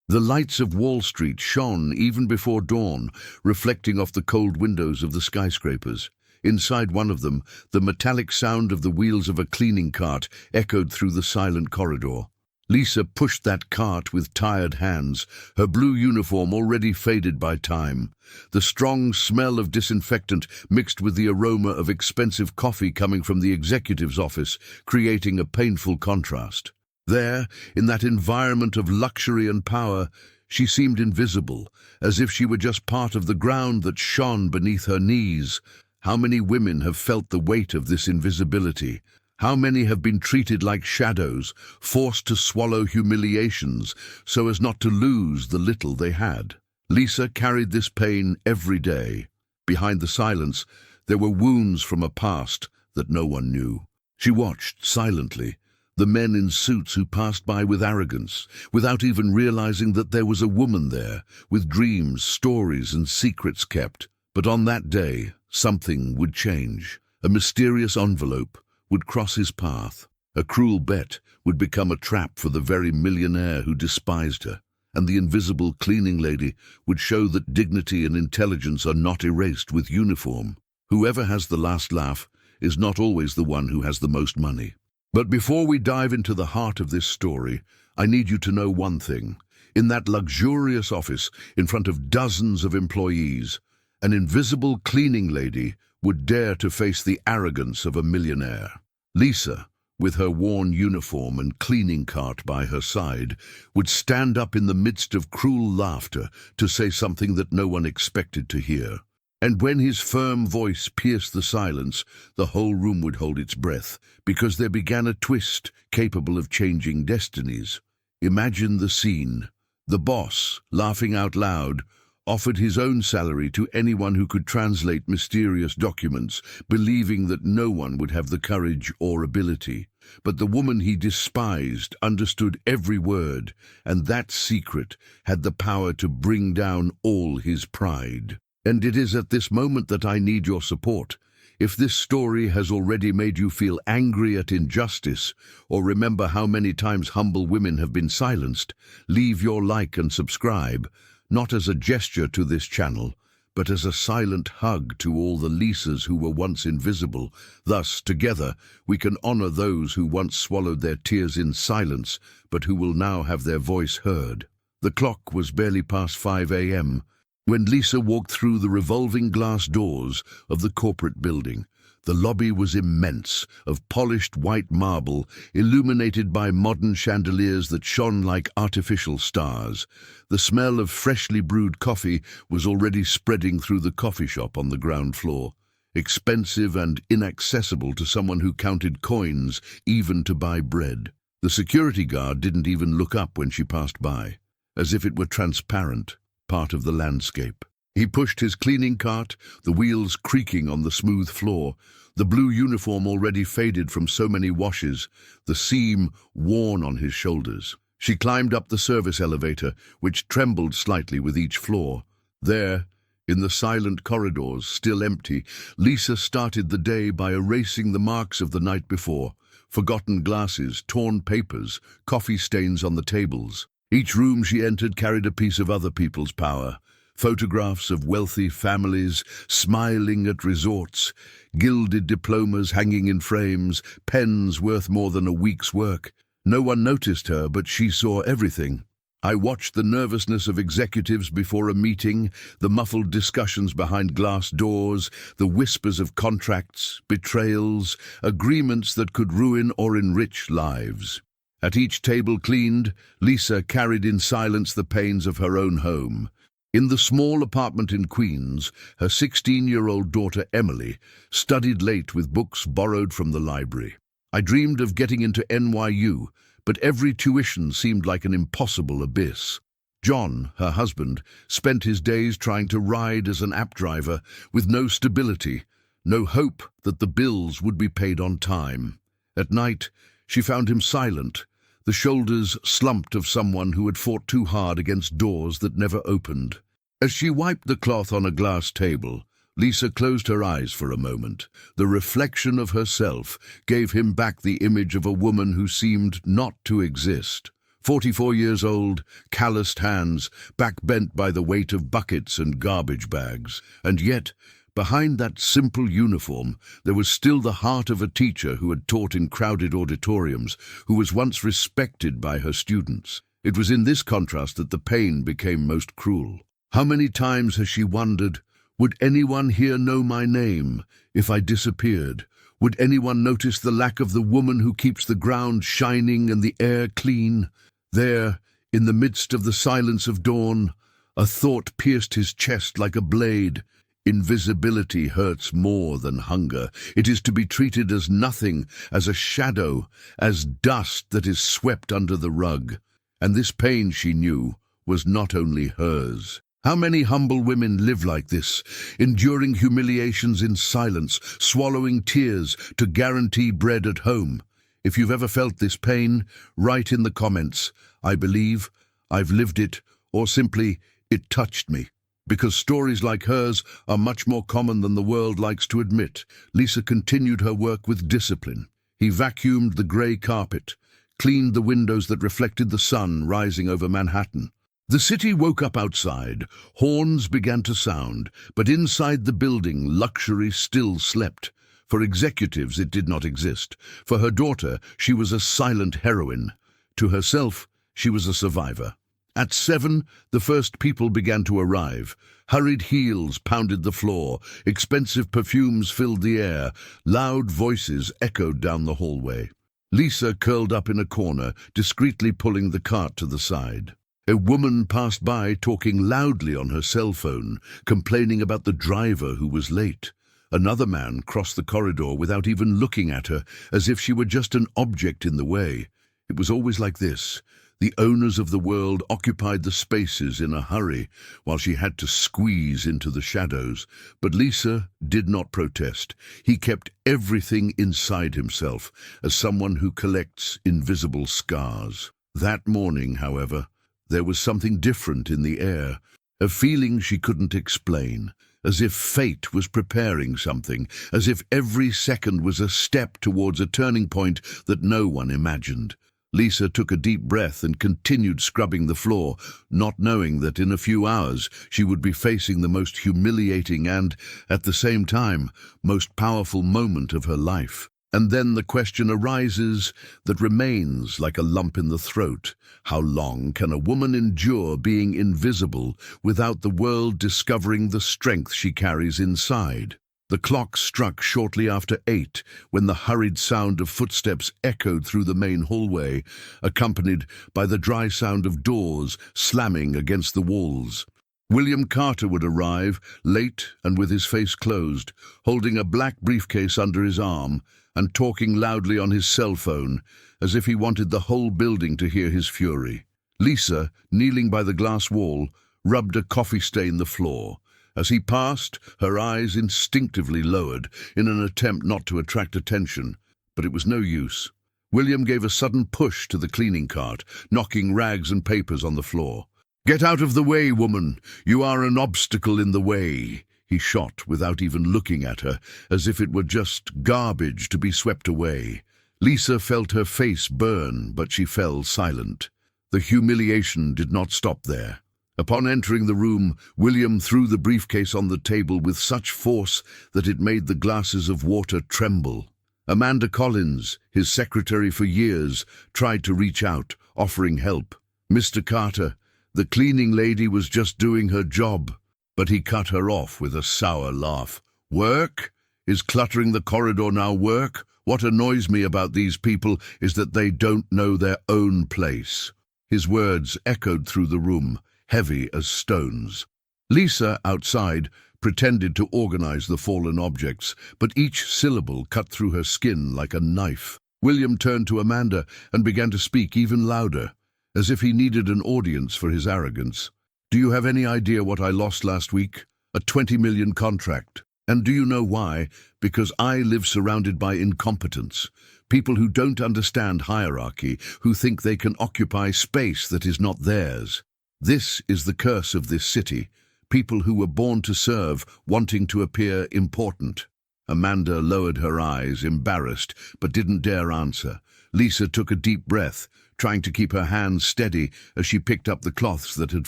The lights of Wall Street shone even before dawn, reflecting off the cold windows of the skyscrapers. Inside one of them, the metallic sound of the wheels of a cleaning cart echoed through the silent corridor. Lisa pushed that cart with tired hands, her blue uniform already faded by time. The strong smell of disinfectant mixed with the aroma of expensive coffee coming from the executive's office, creating a painful contrast. There, in that environment of luxury and power, she seemed invisible, as if she were just part of the ground that shone beneath her knees. How many women have felt the weight of this invisibility? How many have been treated like shadows, forced to swallow humiliations so as not to lose the little they had? Lisa carried this pain every day. Behind the silence, there were wounds from a past that no one knew. She watched silently the men in suits who passed by with arrogance, without even realizing that there was a woman there, with dreams, stories, and secrets kept. But on that day, something would change. A mysterious envelope would cross his path. A cruel bet would become a trap for the very millionaire who despised her, and the invisible cleaning lady would show that dignity and intelligence are not erased with uniform. Whoever has the last laugh is not always the one who has the most money. But before we dive into the heart of this story, I need you to know one thing. In that luxurious office, in front of dozens of employees, an invisible cleaning lady would dare to face the arrogance of a millionaire. Lisa, with her worn uniform and cleaning cart by her side, would stand up in the midst of cruel laughter to say something that no one expected to hear. And when his firm voice pierced the silence, the whole room would hold its breath, because there began a twist capable of changing destinies. Imagine the scene. The boss, laughing out loud, offered his own salary to anyone who could translate mysterious documents, believing that no one would have the courage or ability. But the woman he despised understood every word, and that secret had the power to bring down all his pride. And it is at this moment that I need your support. If this story has already made you feel angry at injustice, or remember how many times humble women have been silenced, leave your like and subscribe. Not as a gesture to this channel, but as a silent hug to all the Lisas who were once invisible. Thus, together, we can honor those who once swallowed their tears in silence, but who will now have their voice heard. The clock was barely past 5 a.m. when Lisa walked through the revolving glass doors of the corporate building. The lobby was immense, of polished white marble, illuminated by modern chandeliers that shone like artificial stars. The smell of freshly brewed coffee was already spreading through the coffee shop on the ground floor, expensive and inaccessible to someone who counted coins even to buy bread. The security guard didn't even look up when she passed by, as if it were transparent, part of the landscape. He pushed his cleaning cart, the wheels creaking on the smooth floor, the blue uniform already faded from so many washes, the seam worn on his shoulders. She climbed up the service elevator, which trembled slightly with each floor. There, in the silent corridors, still empty, Lisa started the day by erasing the marks of the night before, forgotten glasses, torn papers, coffee stains on the tables. Each room she entered carried a piece of other people's power. Photographs of wealthy families smiling at resorts, gilded diplomas hanging in frames, pens worth more than a week's work. No one noticed her, but she saw everything. I watched the nervousness of executives before a meeting, the muffled discussions behind glass doors, the whispers of contracts, betrayals, agreements that could ruin or enrich lives. At each table cleaned, Lisa carried in silence the pains of her own home. In the small apartment in Queens, her 16-year-old daughter Emily studied late with books borrowed from the library. I dreamed of getting into NYU, but every tuition seemed like an impossible abyss. John, her husband, spent his days trying to ride as an app driver with no stability, no hope that the bills would be paid on time. At night, she found him silent, the shoulders slumped of someone who had fought too hard against doors that never opened. As she wiped the cloth on a glass table, Lisa closed her eyes for a moment. The reflection of herself gave him back the image of a woman who seemed not to exist. 44 years old, calloused hands, back bent by the weight of buckets and garbage bags. And yet, behind that simple uniform, there was still the heart of a teacher who had taught in crowded auditoriums, who was once respected by her students. It was in this contrast that the pain became most cruel. How many times has she wondered, would anyone here know my name if I disappeared? Would anyone notice the lack of the woman who keeps the ground shining and the air clean? There, in the midst of the silence of dawn, a thought pierced his chest like a blade. Invisibility hurts more than hunger. It is to be treated as nothing, as a shadow, as dust that is swept under the rug. And this pain, she knew, was not only hers. How many humble women live like this, enduring humiliations in silence, swallowing tears to guarantee bread at home? If you've ever felt this pain, write in the comments, I believe, I've lived it, or simply, it touched me. Because stories like hers are much more common than the world likes to admit. Lisa continued her work with discipline. He vacuumed the grey carpet, cleaned the windows that reflected the sun rising over Manhattan. The city woke up outside. Horns began to sound, but inside the building, luxury still slept. For executives, it did not exist. For her daughter, she was a silent heroine. To herself, she was a survivor. At 7, the first people began to arrive. Hurried heels pounded the floor. Expensive perfumes filled the air. Loud voices echoed down the hallway. Lisa curled up in a corner, discreetly pulling the cart to the side. A woman passed by talking loudly on her cell phone, complaining about the driver who was late. Another man crossed the corridor without even looking at her, as if she were just an object in the way. It was always like this. The owners of the world occupied the spaces in a hurry, while she had to squeeze into the shadows. But Lisa did not protest. He kept everything inside himself, as someone who collects invisible scars. That morning, however, there was something different in the air, a feeling she couldn't explain, as if fate was preparing something, as if every second was a step towards a turning point that no one imagined. Lisa took a deep breath and continued scrubbing the floor, not knowing that in a few hours she would be facing the most humiliating and, at the same time, most powerful moment of her life. And then the question arises that remains like a lump in the throat. How long can a woman endure being invisible without the world discovering the strength she carries inside? The clock struck shortly after 8 when the hurried sound of footsteps echoed through the main hallway, accompanied by the dry sound of doors slamming against the walls. William Carter would arrive, late and with his face closed, holding a black briefcase under his arm and talking loudly on his cell phone, as if he wanted the whole building to hear his fury. Lisa, kneeling by the glass wall, rubbed a coffee stain the floor. As he passed, her eyes instinctively lowered in an attempt not to attract attention, but it was no use. William gave a sudden push to the cleaning cart, knocking rags and papers on the floor. "Get out of the way, woman! You are an obstacle in the way!" He shot without even looking at her, as if it were just garbage to be swept away. Lisa felt her face burn, but she fell silent. The humiliation did not stop there. Upon entering the room, William threw the briefcase on the table with such force that it made the glasses of water tremble. Amanda Collins, his secretary for years, tried to reach out, offering help. "Mr. Carter, the cleaning lady was just doing her job." But he cut her off with a sour laugh. "Work? Is cluttering the corridor now work? What annoys me about these people is that they don't know their own place." His words echoed through the room, heavy as stones. Lisa, outside, pretended to organize the fallen objects, but each syllable cut through her skin like a knife. William turned to Amanda and began to speak even louder, as if he needed an audience for his arrogance. "Do you have any idea what I lost last week? A 20 million contract. And do you know why? Because I live surrounded by incompetence. People who don't understand hierarchy, who think they can occupy space that is not theirs. This is the curse of this city. People who were born to serve, wanting to appear important." Amanda lowered her eyes, embarrassed, but didn't dare answer. Lisa took a deep breath, trying to keep her hands steady as she picked up the cloths that had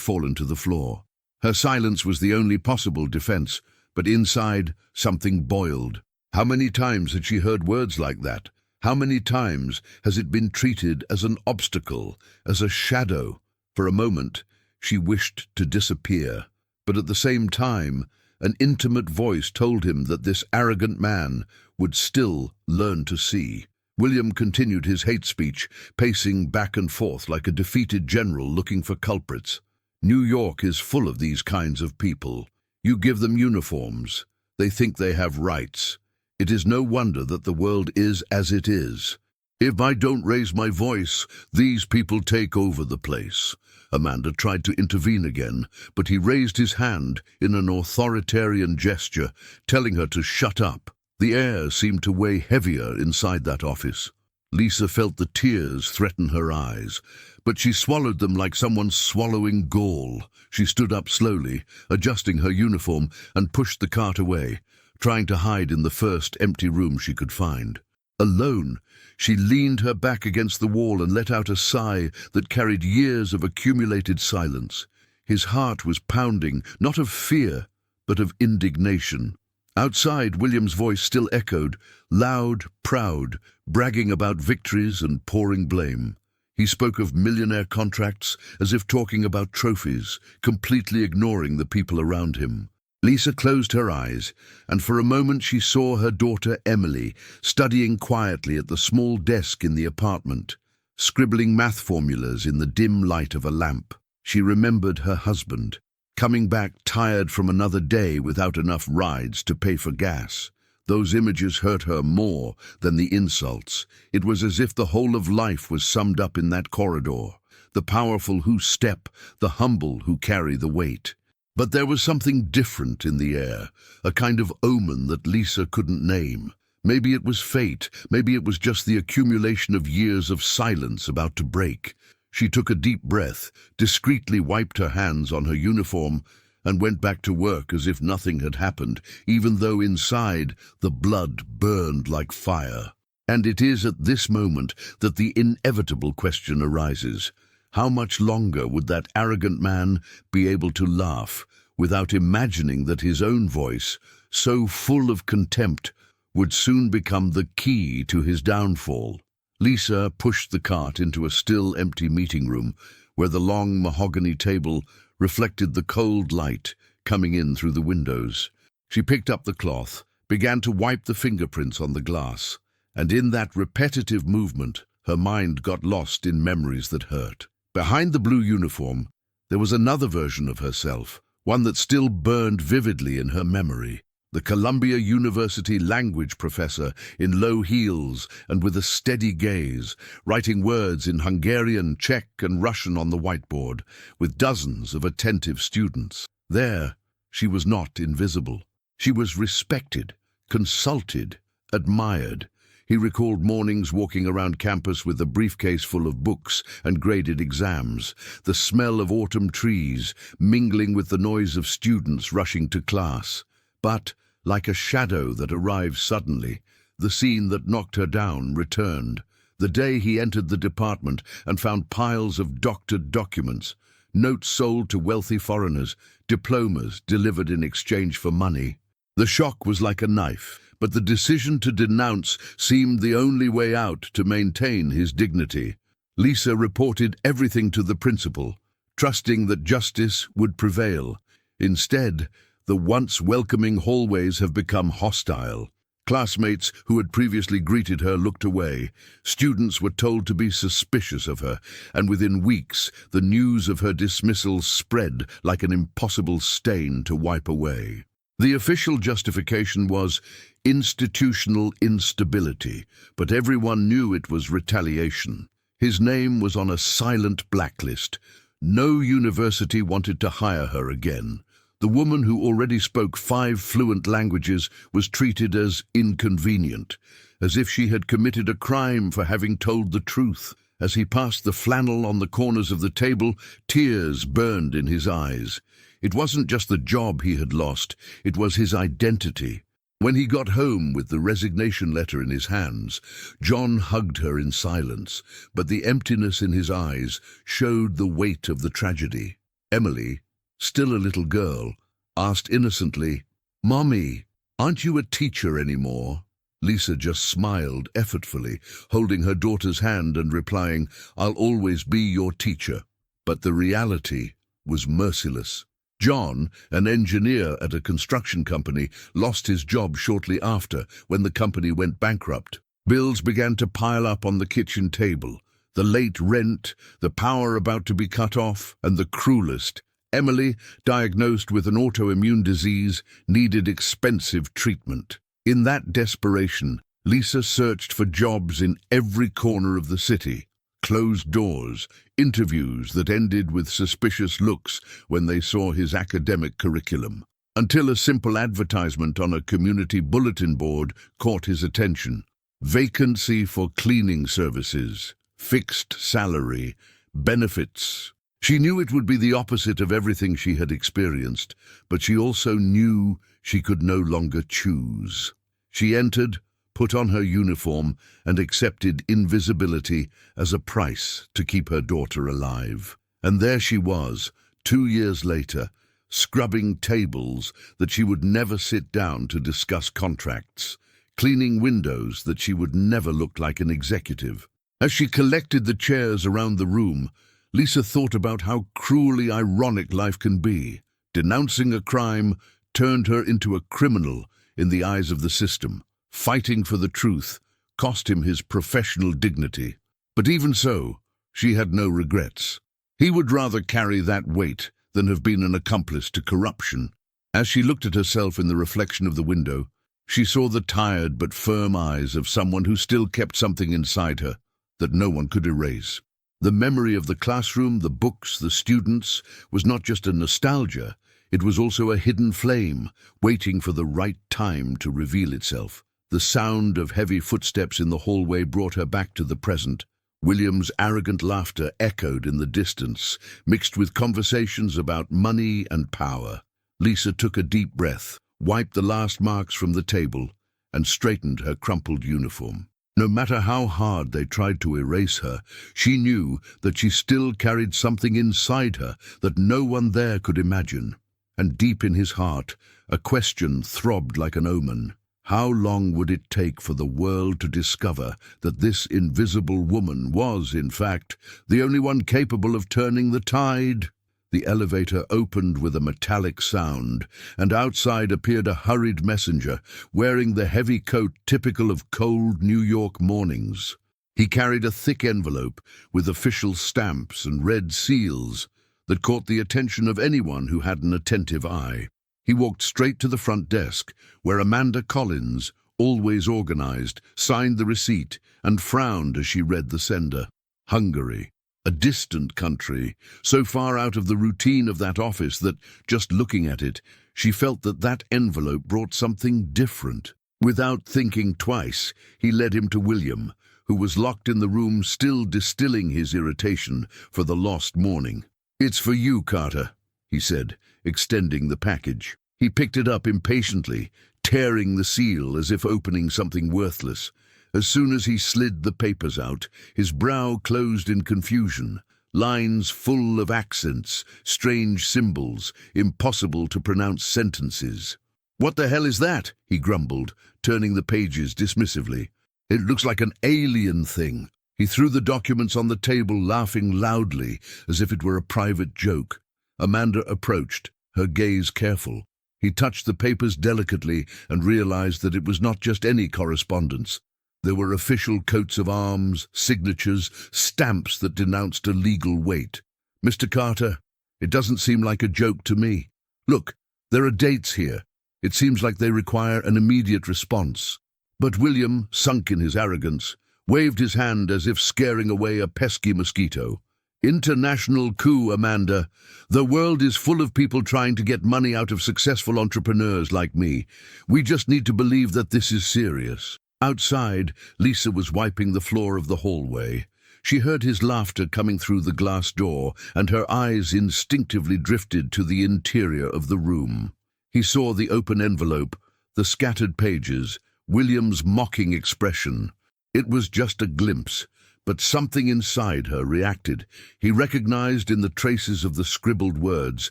fallen to the floor. Her silence was the only possible defense, but inside, something boiled. How many times had she heard words like that? How many times has it been treated as an obstacle, as a shadow? For a moment, she wished to disappear, but at the same time, an intimate voice told him that this arrogant man would still learn to see. William continued his hate speech, pacing back and forth like a defeated general looking for culprits. New York is full of these kinds of people. You give them uniforms. They think they have rights. It is no wonder that the world is as it is. If I don't raise my voice, these people take over the place. Amanda tried to intervene again, but he raised his hand in an authoritarian gesture, telling her to shut up. The air seemed to weigh heavier inside that office. Lisa felt the tears threaten her eyes, but she swallowed them like someone swallowing gall. She stood up slowly, adjusting her uniform, and pushed the cart away, trying to hide in the first empty room she could find. Alone, she leaned her back against the wall and let out a sigh that carried years of accumulated silence. His heart was pounding, not of fear, but of indignation. Outside, William's voice still echoed, loud, proud, bragging about victories and pouring blame. He spoke of millionaire contracts as if talking about trophies, completely ignoring the people around him. Lisa closed her eyes, and for a moment she saw her daughter Emily studying quietly at the small desk in the apartment, scribbling math formulas in the dim light of a lamp. She remembered her husband, coming back tired from another day without enough rides to pay for gas. Those images hurt her more than the insults. It was as if the whole of life was summed up in that corridor. The powerful who step, the humble who carry the weight. But there was something different in the air, a kind of omen that Lisa couldn't name. Maybe it was fate, maybe it was just the accumulation of years of silence about to break. She took a deep breath, discreetly wiped her hands on her uniform, and went back to work as if nothing had happened, even though inside the blood burned like fire. And it is at this moment that the inevitable question arises. How much longer would that arrogant man be able to laugh without imagining that his own voice, so full of contempt, would soon become the key to his downfall? Lisa pushed the cart into a still empty meeting room where the long mahogany table reflected the cold light coming in through the windows. She picked up the cloth, began to wipe the fingerprints on the glass, and in that repetitive movement her mind got lost in memories that hurt. Behind the blue uniform, there was another version of herself, one that still burned vividly in her memory. The Columbia University language professor in low heels and with a steady gaze, writing words in Hungarian, Czech, and Russian on the whiteboard, with dozens of attentive students. There, she was not invisible. She was respected, consulted, admired. He recalled mornings walking around campus with a briefcase full of books and graded exams, the smell of autumn trees mingling with the noise of students rushing to class. But, like a shadow that arrived suddenly, the scene that knocked her down returned. The day he entered the department and found piles of doctored documents, notes sold to wealthy foreigners, diplomas delivered in exchange for money. The shock was like a knife. But the decision to denounce seemed the only way out to maintain his dignity. Lisa reported everything to the principal, trusting that justice would prevail. Instead, the once welcoming hallways have become hostile. Classmates who had previously greeted her looked away. Students were told to be suspicious of her, and within weeks, the news of her dismissal spread like an impossible stain to wipe away. The official justification was institutional instability, but everyone knew it was retaliation. His name was on a silent blacklist. No university wanted to hire her again. The woman who already spoke 5 fluent languages was treated as inconvenient, as if she had committed a crime for having told the truth. As he passed the flannel on the corners of the table, tears burned in his eyes. It wasn't just the job he had lost, it was his identity. When he got home with the resignation letter in his hands, John hugged her in silence, but the emptiness in his eyes showed the weight of the tragedy. Emily, still a little girl, asked innocently, "Mommy, aren't you a teacher anymore?" Lisa just smiled effortfully, holding her daughter's hand and replying, "I'll always be your teacher." But the reality was merciless. John, an engineer at a construction company, lost his job shortly after when the company went bankrupt. Bills began to pile up on the kitchen table. The late rent, the power about to be cut off, and the cruelest, Emily, diagnosed with an autoimmune disease, needed expensive treatment. In that desperation, Lisa searched for jobs in every corner of the city. Closed doors, interviews that ended with suspicious looks when they saw his academic curriculum, until a simple advertisement on a community bulletin board caught his attention. Vacancy for cleaning services, fixed salary, benefits. She knew it would be the opposite of everything she had experienced, but she also knew she could no longer choose. She entered, put on her uniform, and accepted invisibility as a price to keep her daughter alive. And there she was, 2 years later, scrubbing tables that she would never sit down to discuss contracts, cleaning windows that she would never look like an executive. As she collected the chairs around the room, Lisa thought about how cruelly ironic life can be. Denouncing a crime turned her into a criminal in the eyes of the system. Fighting for the truth cost him his professional dignity. But even so, she had no regrets. He would rather carry that weight than have been an accomplice to corruption. As she looked at herself in the reflection of the window, she saw the tired but firm eyes of someone who still kept something inside her that no one could erase. The memory of the classroom, the books, the students was not just a nostalgia, it was also a hidden flame, waiting for the right time to reveal itself. The sound of heavy footsteps in the hallway brought her back to the present. William's arrogant laughter echoed in the distance, mixed with conversations about money and power. Lisa took a deep breath, wiped the last marks from the table, and straightened her crumpled uniform. No matter how hard they tried to erase her, she knew that she still carried something inside her that no one there could imagine. And deep in his heart, a question throbbed like an omen. How long would it take for the world to discover that this invisible woman was, in fact, the only one capable of turning the tide? The elevator opened with a metallic sound, and outside appeared a hurried messenger, wearing the heavy coat typical of cold New York mornings. He carried a thick envelope with official stamps and red seals that caught the attention of anyone who had an attentive eye. He walked straight to the front desk, where Amanda Collins, always organized, signed the receipt and frowned as she read the sender. Hungary, a distant country, so far out of the routine of that office that, just looking at it, she felt that that envelope brought something different. Without thinking twice, he led him to William, who was locked in the room still distilling his irritation for the lost morning. "It's for you, Carter," he said, extending the package. He picked it up impatiently, tearing the seal as if opening something worthless. As soon as he slid the papers out, his brow closed in confusion, lines full of accents, strange symbols, impossible to pronounce sentences. "What the hell is that?" he grumbled, turning the pages dismissively. "It looks like an alien thing." He threw the documents on the table, laughing loudly, as if it were a private joke. Amanda approached, her gaze careful. He touched the papers delicately and realized that it was not just any correspondence. There were official coats of arms, signatures, stamps that denounced a legal weight. "Mr. Carter, it doesn't seem like a joke to me. Look, there are dates here. It seems like they require an immediate response." But William, sunk in his arrogance, waved his hand as if scaring away a pesky mosquito. "International coup, Amanda. The world is full of people trying to get money out of successful entrepreneurs like me. We just need to believe that this is serious." Outside, Lisa was wiping the floor of the hallway. She heard his laughter coming through the glass door, and her eyes instinctively drifted to the interior of the room. He saw the open envelope, the scattered pages, William's mocking expression. It was just a glimpse, but something inside her reacted. He recognized in the traces of the scribbled words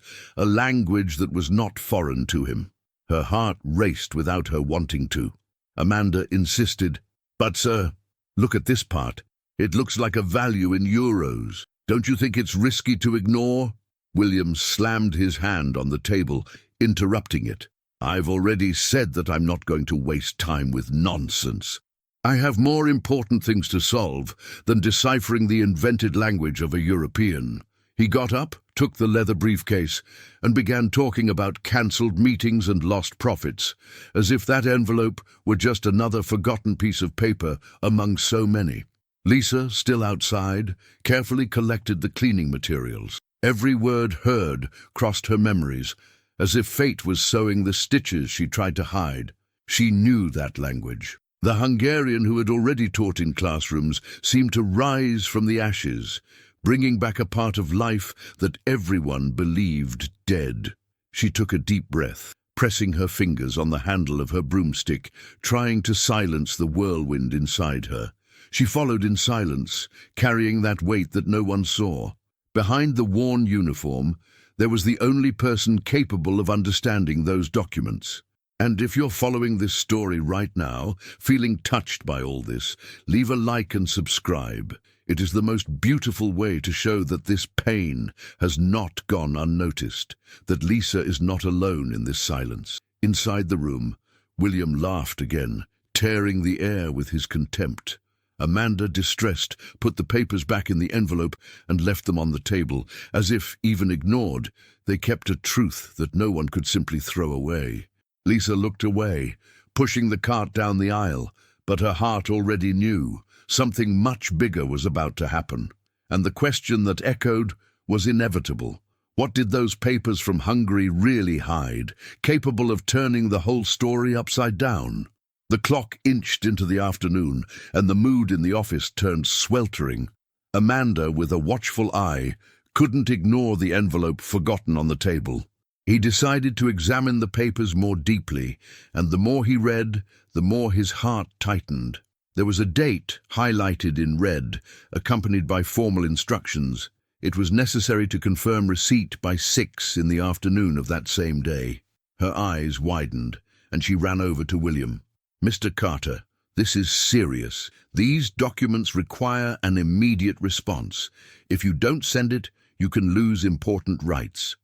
a language that was not foreign to him. Her heart raced without her wanting to. Amanda insisted, "But sir, look at this part. It looks like a value in euros. Don't you think it's risky to ignore?" William slammed his hand on the table, interrupting it. "I've already said that I'm not going to waste time with nonsense. I have more important things to solve than deciphering the invented language of a European." He got up, took the leather briefcase, and began talking about cancelled meetings and lost profits, as if that envelope were just another forgotten piece of paper among so many. Lisa, still outside, carefully collected the cleaning materials. Every word heard crossed her memories, as if fate was sewing the stitches she tried to hide. She knew that language. The Hungarian who had already taught in classrooms seemed to rise from the ashes, bringing back a part of life that everyone believed dead. She took a deep breath, pressing her fingers on the handle of her broomstick, trying to silence the whirlwind inside her. She followed in silence, carrying that weight that no one saw. Behind the worn uniform, there was the only person capable of understanding those documents. And if you're following this story right now, feeling touched by all this, leave a like and subscribe. It is the most beautiful way to show that this pain has not gone unnoticed, that Lisa is not alone in this silence. Inside the room, William laughed again, tearing the air with his contempt. Amanda, distressed, put the papers back in the envelope and left them on the table, as if, even ignored, they kept a truth that no one could simply throw away. Lisa looked away, pushing the cart down the aisle, but her heart already knew something much bigger was about to happen. And the question that echoed was inevitable. What did those papers from Hungary really hide, capable of turning the whole story upside down? The clock inched into the afternoon, and the mood in the office turned sweltering. Amanda, with a watchful eye, couldn't ignore the envelope forgotten on the table. He decided to examine the papers more deeply, and the more he read, the more his heart tightened. There was a date highlighted in red, accompanied by formal instructions. It was necessary to confirm receipt by 6 in the afternoon of that same day. Her eyes widened, and she ran over to William. "Mr. Carter, this is serious. These documents require an immediate response. If you don't send it, you can lose important rights."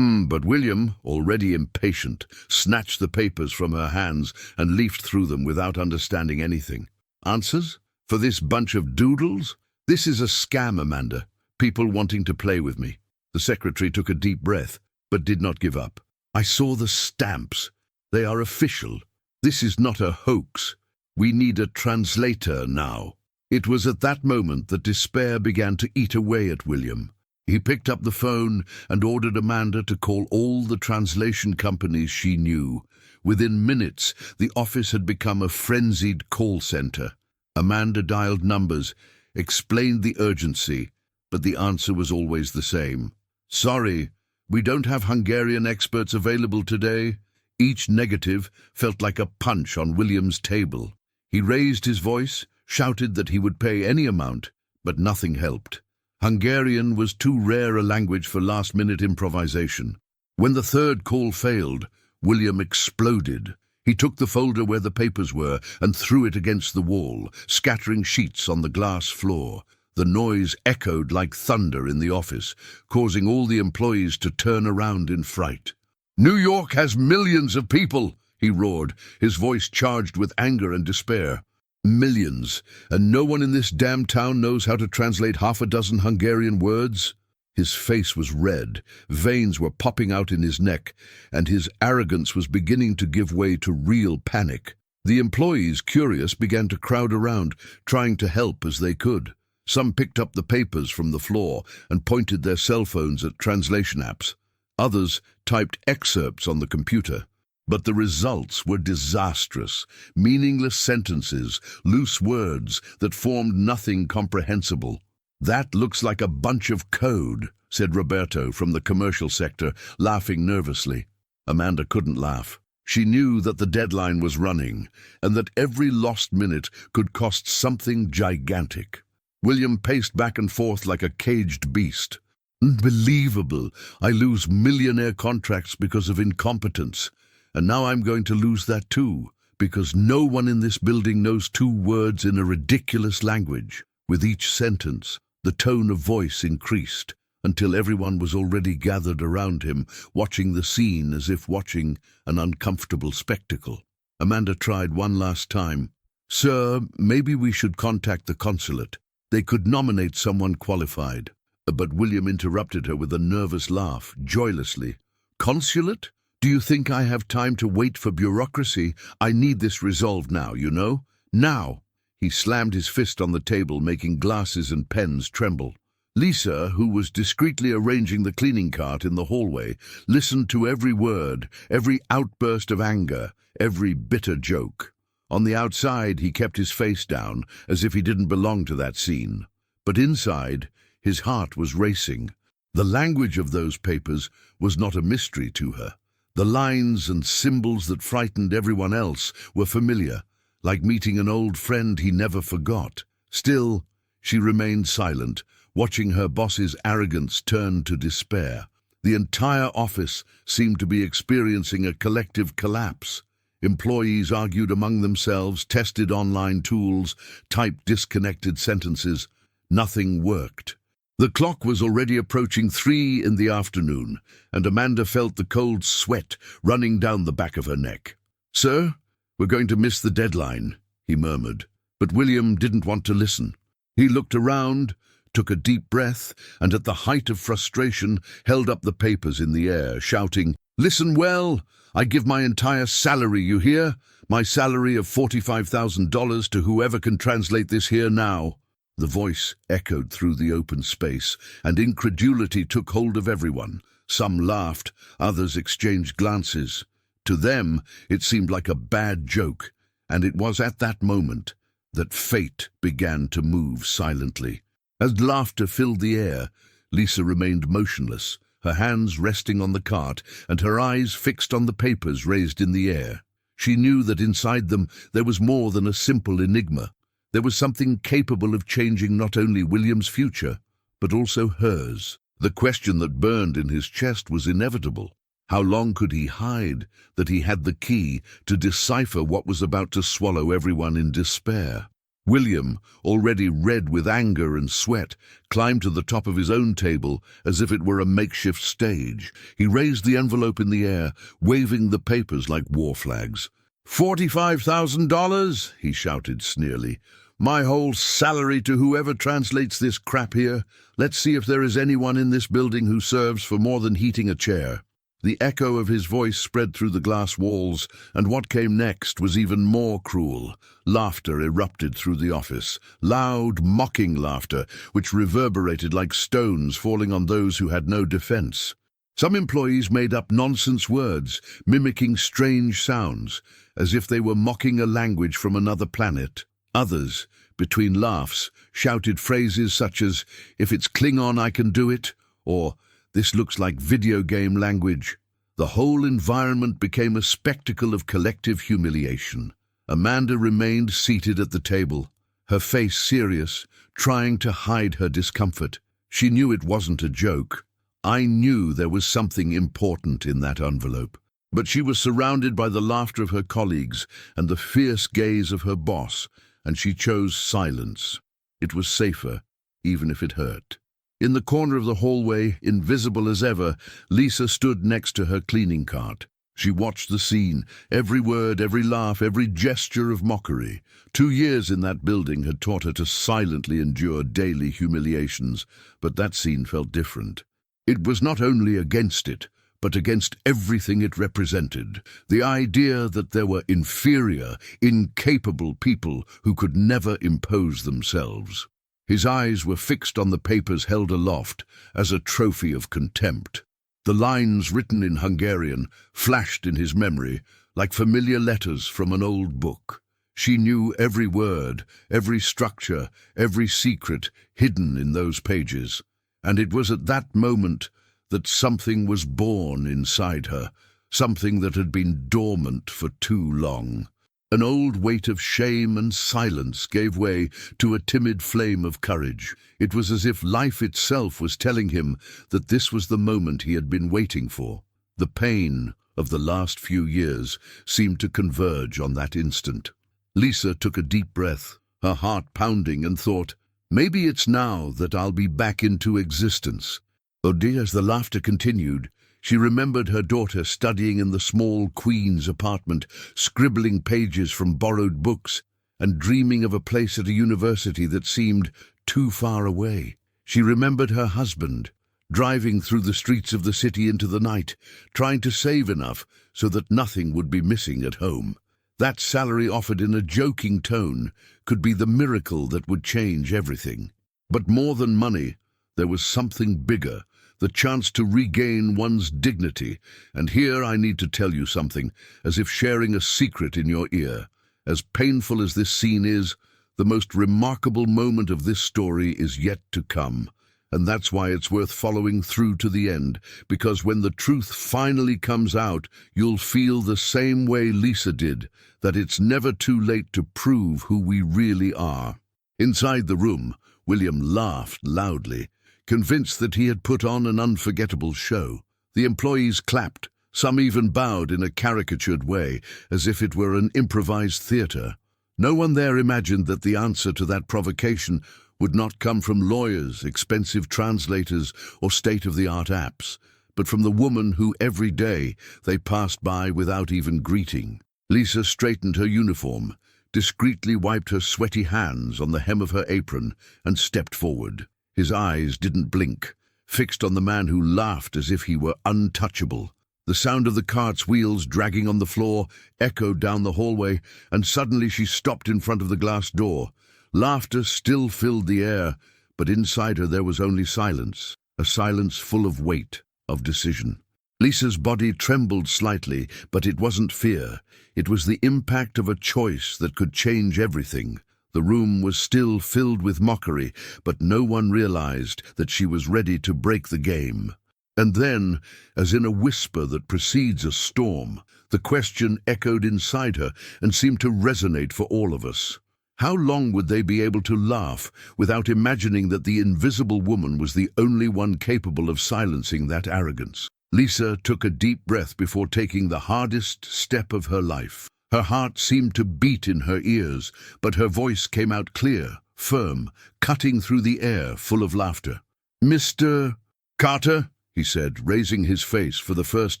But William, already impatient, snatched the papers from her hands and leafed through them without understanding anything. "Answers? For this bunch of doodles? This is a scam, Amanda. People wanting to play with me." The secretary took a deep breath, but did not give up. "I saw the stamps. They are official. This is not a hoax. We need a translator now." It was at that moment that despair began to eat away at William. He picked up the phone and ordered Amanda to call all the translation companies she knew. Within minutes, the office had become a frenzied call center. Amanda dialed numbers, explained the urgency, but the answer was always the same. "Sorry, we don't have Hungarian experts available today." Each negative felt like a punch on William's table. He raised his voice, shouted that he would pay any amount, but nothing helped. Hungarian was too rare a language for last-minute improvisation. When the third call failed, William exploded. He took the folder where the papers were and threw it against the wall, scattering sheets on the glass floor. The noise echoed like thunder in the office, causing all the employees to turn around in fright. "New York has millions of people," he roared, his voice charged with anger and despair. "Millions, and no one in this damn town knows how to translate half a dozen Hungarian words?" His face was red, veins were popping out in his neck, and his arrogance was beginning to give way to real panic. The employees, curious, began to crowd around, trying to help as they could. Some picked up the papers from the floor and pointed their cell phones at translation apps. Others typed excerpts on the computer. But the results were disastrous, meaningless sentences, loose words that formed nothing comprehensible. "That looks like a bunch of code," said Roberto from the commercial sector, laughing nervously. Amanda couldn't laugh. She knew that the deadline was running, and that every lost minute could cost something gigantic. William paced back and forth like a caged beast. Unbelievable! I lose millionaire contracts because of incompetence. And now I'm going to lose that too, because no one in this building knows 2 words in a ridiculous language. With each sentence, the tone of voice increased, until everyone was already gathered around him, watching the scene as if watching an uncomfortable spectacle. Amanda tried one last time. "Sir, maybe we should contact the consulate. They could nominate someone qualified." But William interrupted her with a nervous laugh, joylessly. "Consulate? Do you think I have time to wait for bureaucracy? I need this resolved now, you know? Now!" He slammed his fist on the table, making glasses and pens tremble. Lisa, who was discreetly arranging the cleaning cart in the hallway, listened to every word, every outburst of anger, every bitter joke. On the outside, he kept his face down, as if he didn't belong to that scene. But inside, his heart was racing. The language of those papers was not a mystery to her. The lines and symbols that frightened everyone else were familiar, like meeting an old friend he never forgot. Still, she remained silent, watching her boss's arrogance turn to despair. The entire office seemed to be experiencing a collective collapse. Employees argued among themselves, tested online tools, typed disconnected sentences. Nothing worked. The clock was already approaching 3 in the afternoon, and Amanda felt the cold sweat running down the back of her neck. "Sir, we're going to miss the deadline," he murmured. But William didn't want to listen. He looked around, took a deep breath, and at the height of frustration held up the papers in the air, shouting, "Listen well! I give my entire salary, you hear? My salary of $45,000 to whoever can translate this here now." The voice echoed through the open space, and incredulity took hold of everyone. Some laughed, others exchanged glances. To them, it seemed like a bad joke, and it was at that moment that fate began to move silently. As laughter filled the air, Lisa remained motionless, her hands resting on the cart and her eyes fixed on the papers raised in the air. She knew that inside them there was more than a simple enigma. There was something capable of changing not only William's future, but also hers. The question that burned in his chest was inevitable. How long could he hide that he had the key to decipher what was about to swallow everyone in despair? William, already red with anger and sweat, climbed to the top of his own table as if it were a makeshift stage. He raised the envelope in the air, waving the papers like war flags. $45,000, he shouted sneerly. "My whole salary to whoever translates this crap here. Let's see if there is anyone in this building who serves for more than heating a chair." The echo of his voice spread through the glass walls, and what came next was even more cruel. Laughter erupted through the office, loud, mocking laughter, which reverberated like stones falling on those who had no defense. Some employees made up nonsense words, mimicking strange sounds, as if they were mocking a language from another planet. Others, between laughs, shouted phrases such as, "If it's Klingon, I can do it," or "This looks like video game language." The whole environment became a spectacle of collective humiliation. Amanda remained seated at the table, her face serious, trying to hide her discomfort. She knew it wasn't a joke. I knew there was something important in that envelope. But she was surrounded by the laughter of her colleagues and the fierce gaze of her boss, and she chose silence. It was safer, even if it hurt. In the corner of the hallway, invisible as ever, Lisa stood next to her cleaning cart. She watched the scene, every word, every laugh, every gesture of mockery. 2 years in that building had taught her to silently endure daily humiliations, but that scene felt different. It was not only against it, but against everything it represented. The idea that there were inferior, incapable people who could never impose themselves. His eyes were fixed on the papers held aloft as a trophy of contempt. The lines written in Hungarian flashed in his memory like familiar letters from an old book. She knew every word, every structure, every secret hidden in those pages. And it was at that moment that something was born inside her, something that had been dormant for too long. An old weight of shame and silence gave way to a timid flame of courage. It was as if life itself was telling him that this was the moment he had been waiting for. The pain of the last few years seemed to converge on that instant. Lisa took a deep breath, her heart pounding, and thought, maybe it's now that I'll be back into existence. As the laughter continued, she remembered her daughter studying in the small Queen's apartment, scribbling pages from borrowed books, and dreaming of a place at a university that seemed too far away. She remembered her husband, driving through the streets of the city into the night, trying to save enough so that nothing would be missing at home. That salary offered in a joking tone could be the miracle that would change everything. But more than money, there was something bigger, the chance to regain one's dignity. And here I need to tell you something, as if sharing a secret in your ear. As painful as this scene is, the most remarkable moment of this story is yet to come. And that's why it's worth following through to the end, because when the truth finally comes out, you'll feel the same way Lisa did, that it's never too late to prove who we really are. Inside the room, William laughed loudly, convinced that he had put on an unforgettable show. The employees clapped, some even bowed in a caricatured way, as if it were an improvised theatre. No one there imagined that the answer to that provocation would not come from lawyers, expensive translators, or state-of-the-art apps, but from the woman who every day they passed by without even greeting. Lisa straightened her uniform, discreetly wiped her sweaty hands on the hem of her apron, and stepped forward. His eyes didn't blink, fixed on the man who laughed as if he were untouchable. The sound of the cart's wheels dragging on the floor echoed down the hallway, and suddenly she stopped in front of the glass door. Laughter still filled the air, but inside her there was only silence, a silence full of weight, of decision. Lisa's body trembled slightly, but it wasn't fear. It was the impact of a choice that could change everything. The room was still filled with mockery, but no one realized that she was ready to break the game. And then, as in a whisper that precedes a storm, the question echoed inside her and seemed to resonate for all of us. How long would they be able to laugh without imagining that the invisible woman was the only one capable of silencing that arrogance? Lisa took a deep breath before taking the hardest step of her life. Her heart seemed to beat in her ears, but her voice came out clear, firm, cutting through the air, full of laughter. "Mr. Carter," he said, raising his face for the first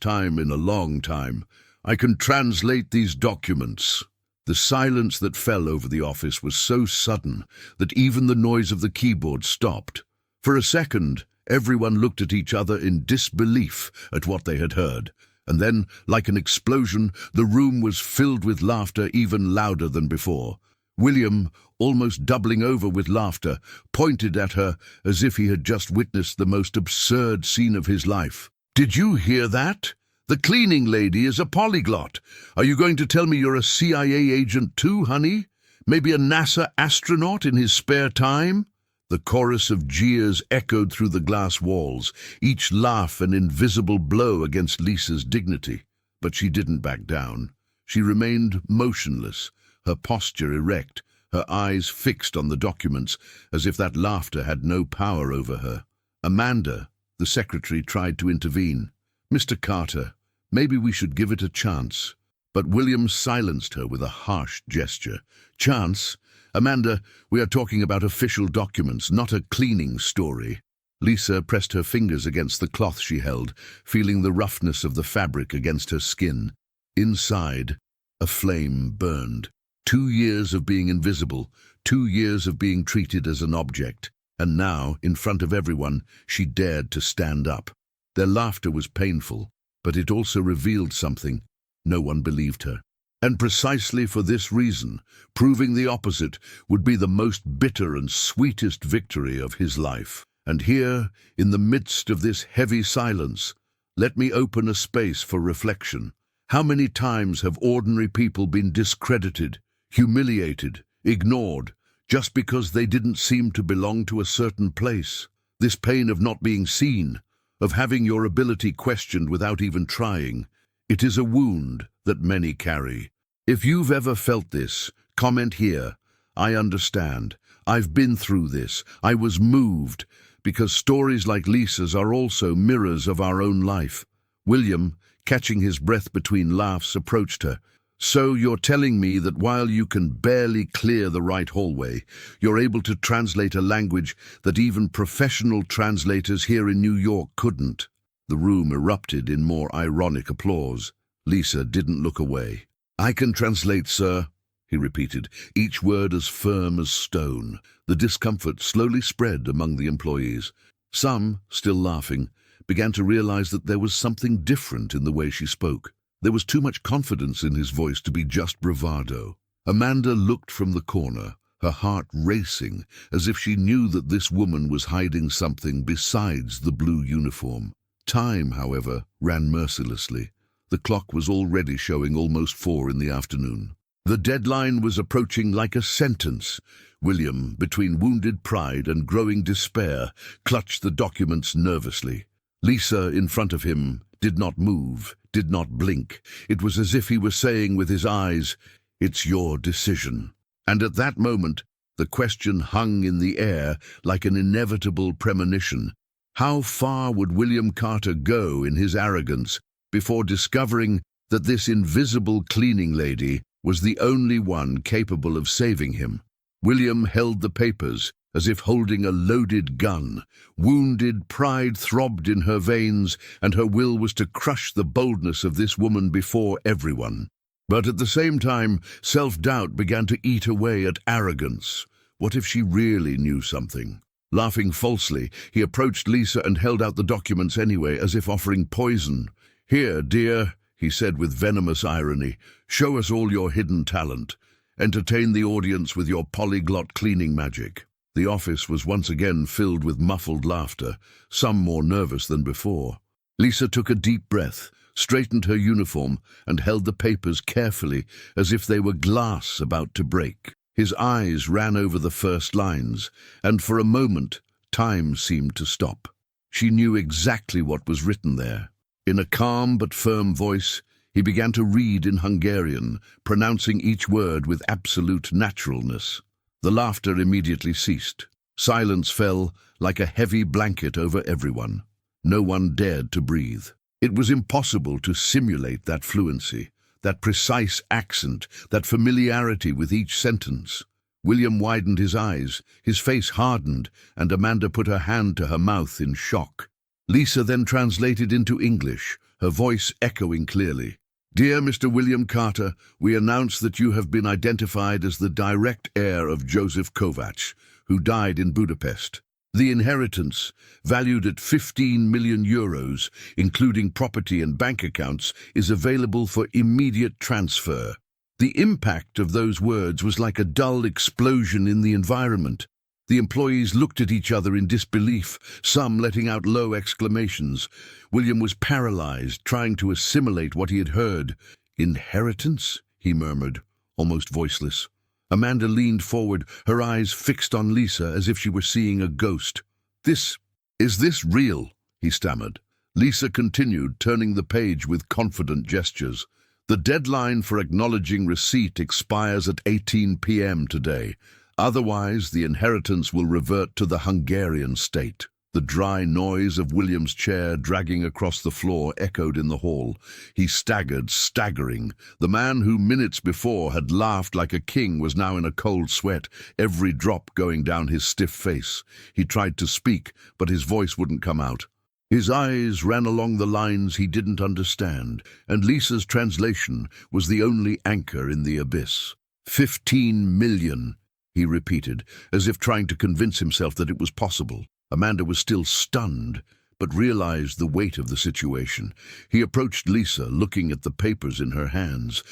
time in a long time, "I can translate these documents." The silence that fell over the office was so sudden that even the noise of the keyboard stopped. For a second, everyone looked at each other in disbelief at what they had heard. And then, like an explosion, the room was filled with laughter even louder than before. William, almost doubling over with laughter, pointed at her as if he had just witnessed the most absurd scene of his life. "Did you hear that? The cleaning lady is a polyglot. Are you going to tell me you're a CIA agent too, honey? Maybe a NASA astronaut in his spare time?" The chorus of jeers echoed through the glass walls, each laugh an invisible blow against Lisa's dignity. But she didn't back down. She remained motionless, her posture erect, her eyes fixed on the documents, as if that laughter had no power over her. Amanda, the secretary, tried to intervene. "Mr. Carter, maybe we should give it a chance." But William silenced her with a harsh gesture. "Chance? Amanda, we are talking about official documents, not a cleaning story." Lisa pressed her fingers against the cloth she held, feeling the roughness of the fabric against her skin. Inside, a flame burned. 2 years of being invisible, 2 years of being treated as an object, and now, in front of everyone, she dared to stand up. Their laughter was painful, but it also revealed something. No one believed her. And precisely for this reason, proving the opposite would be the most bitter and sweetest victory of his life. And here, in the midst of this heavy silence, let me open a space for reflection. How many times have ordinary people been discredited, humiliated, ignored, just because they didn't seem to belong to a certain place? This pain of not being seen, of having your ability questioned without even trying, It is a wound that many carry. If you've ever felt this, comment here. I understand. I've been through this. I was moved, because stories like Lisa's are also mirrors of our own life. William, catching his breath between laughs, approached her. So you're telling me that while you can barely clear the right hallway, you're able to translate a language that even professional translators here in New York couldn't? The room erupted in more ironic applause. Lisa didn't look away. I can translate, sir, he repeated, each word as firm as stone. The discomfort slowly spread among the employees. Some, still laughing, began to realize that there was something different in the way she spoke. There was too much confidence in his voice to be just bravado. Amanda looked from the corner, her heart racing, as if she knew that this woman was hiding something besides the blue uniform. Time, however, ran mercilessly. The clock was already showing almost 4 in the afternoon. The deadline was approaching like a sentence. William, between wounded pride and growing despair, clutched the documents nervously. Lisa, in front of him, did not move, did not blink. It was as if he were saying with his eyes, "It's your decision." And at that moment, the question hung in the air like an inevitable premonition. How far would William Carter go in his arrogance before discovering that this invisible cleaning lady was the only one capable of saving him? William held the papers as if holding a loaded gun. Wounded pride throbbed in her veins, and her will was to crush the boldness of this woman before everyone. But at the same time, self-doubt began to eat away at arrogance. What if she really knew something? Laughing falsely, he approached Lisa and held out the documents anyway, as if offering poison. "Here, dear," he said with venomous irony, "show us all your hidden talent. Entertain the audience with your polyglot cleaning magic." The office was once again filled with muffled laughter, some more nervous than before. Lisa took a deep breath, straightened her uniform, and held the papers carefully, as if they were glass about to break. His eyes ran over the first lines, and for a moment, time seemed to stop. She knew exactly what was written there. In a calm but firm voice, he began to read in Hungarian, pronouncing each word with absolute naturalness. The laughter immediately ceased. Silence fell like a heavy blanket over everyone. No one dared to breathe. It was impossible to simulate that fluency, that precise accent, that familiarity with each sentence. William widened his eyes, his face hardened, and Amanda put her hand to her mouth in shock. Lisa then translated into English, her voice echoing clearly. "Dear Mr. William Carter, we announce that you have been identified as the direct heir of Joseph Kovacs, who died in Budapest. The inheritance, valued at 15 million euros, including property and bank accounts, is available for immediate transfer." The impact of those words was like a dull explosion in the environment. The employees looked at each other in disbelief, some letting out low exclamations. William was paralyzed, trying to assimilate what he had heard. "Inheritance?" he murmured, almost voiceless. Amanda leaned forward, her eyes fixed on Lisa as if she were seeing a ghost. Is this real?" he stammered. Lisa continued, turning the page with confident gestures. "The deadline for acknowledging receipt expires at 18 p.m. today. Otherwise, the inheritance will revert to the Hungarian state." The dry noise of William's chair dragging across the floor echoed in the hall. He staggered, staggering. The man who minutes before had laughed like a king was now in a cold sweat, every drop going down his stiff face. He tried to speak, but his voice wouldn't come out. His eyes ran along the lines he didn't understand, and Lisa's translation was the only anchor in the abyss. 15 million, he repeated, as if trying to convince himself that it was possible. Amanda was still stunned, but realized the weight of the situation. He approached Lisa, looking at the papers in her hands.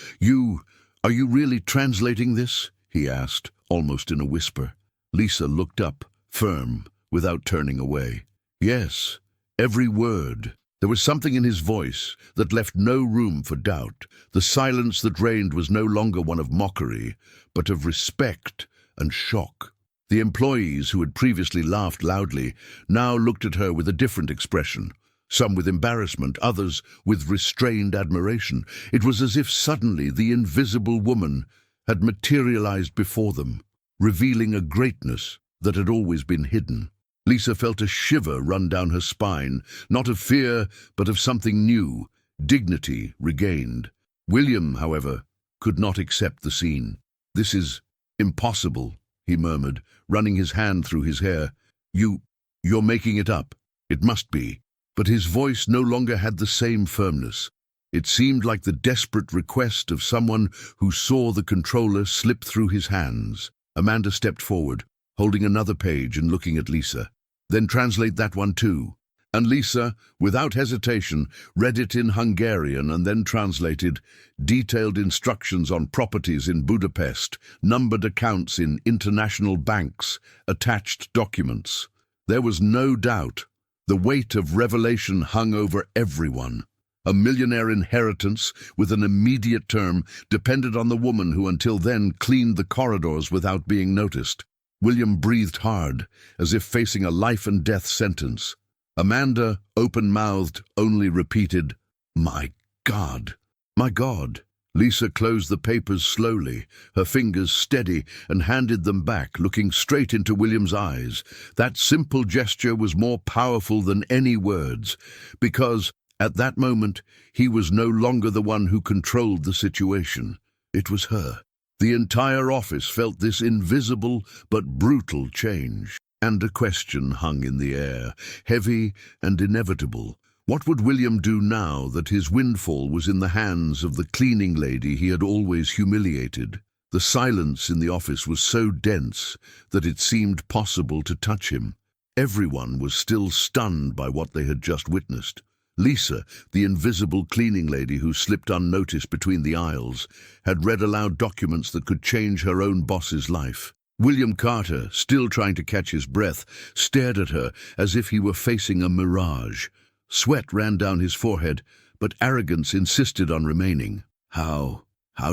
Are you really translating this?" he asked, almost in a whisper. Lisa looked up, firm, without turning away. "Yes, every word." There was something in his voice that left no room for doubt. The silence that reigned was no longer one of mockery, but of respect and shock. The employees, who had previously laughed loudly, now looked at her with a different expression. some with embarrassment, others with restrained admiration. It was as if suddenly the invisible woman had materialized before them, revealing a greatness that had always been hidden. Lisa felt a shiver run down her spine, not of fear, but of something new, dignity regained. William, however, could not accept the scene. "This is impossible," he murmured, running his hand through his hair. You're making it up. It must be." But his voice no longer had the same firmness. It seemed like the desperate request of someone who saw the controller slip through his hands. Amanda stepped forward, holding another page and looking at Lisa. "Then translate that one too." And Lisa, without hesitation, read it in Hungarian and then translated: detailed instructions on properties in Budapest, numbered accounts in international banks, attached documents. There was no doubt. The weight of revelation hung over everyone. A millionaire inheritance with an immediate term depended on the woman who until then cleaned the corridors without being noticed. William breathed hard, as if facing a life-and-death sentence. Amanda, open-mouthed, only repeated, "My God! My God!" Lisa closed the papers slowly, her fingers steady, and handed them back, looking straight into William's eyes. That simple gesture was more powerful than any words, because, at that moment, he was no longer the one who controlled the situation. It was her. The entire office felt this invisible but brutal change, and a question hung in the air, heavy and inevitable. What would William do now that his windfall was in the hands of the cleaning lady he had always humiliated? The silence in the office was so dense that it seemed possible to touch him. Everyone was still stunned by what they had just witnessed. Lisa, the invisible cleaning lady who slipped unnoticed between the aisles, had read aloud documents that could change her own boss's life. William Carter, still trying to catch his breath, stared at her as if he were facing a mirage. Sweat ran down his forehead, but arrogance insisted on remaining. How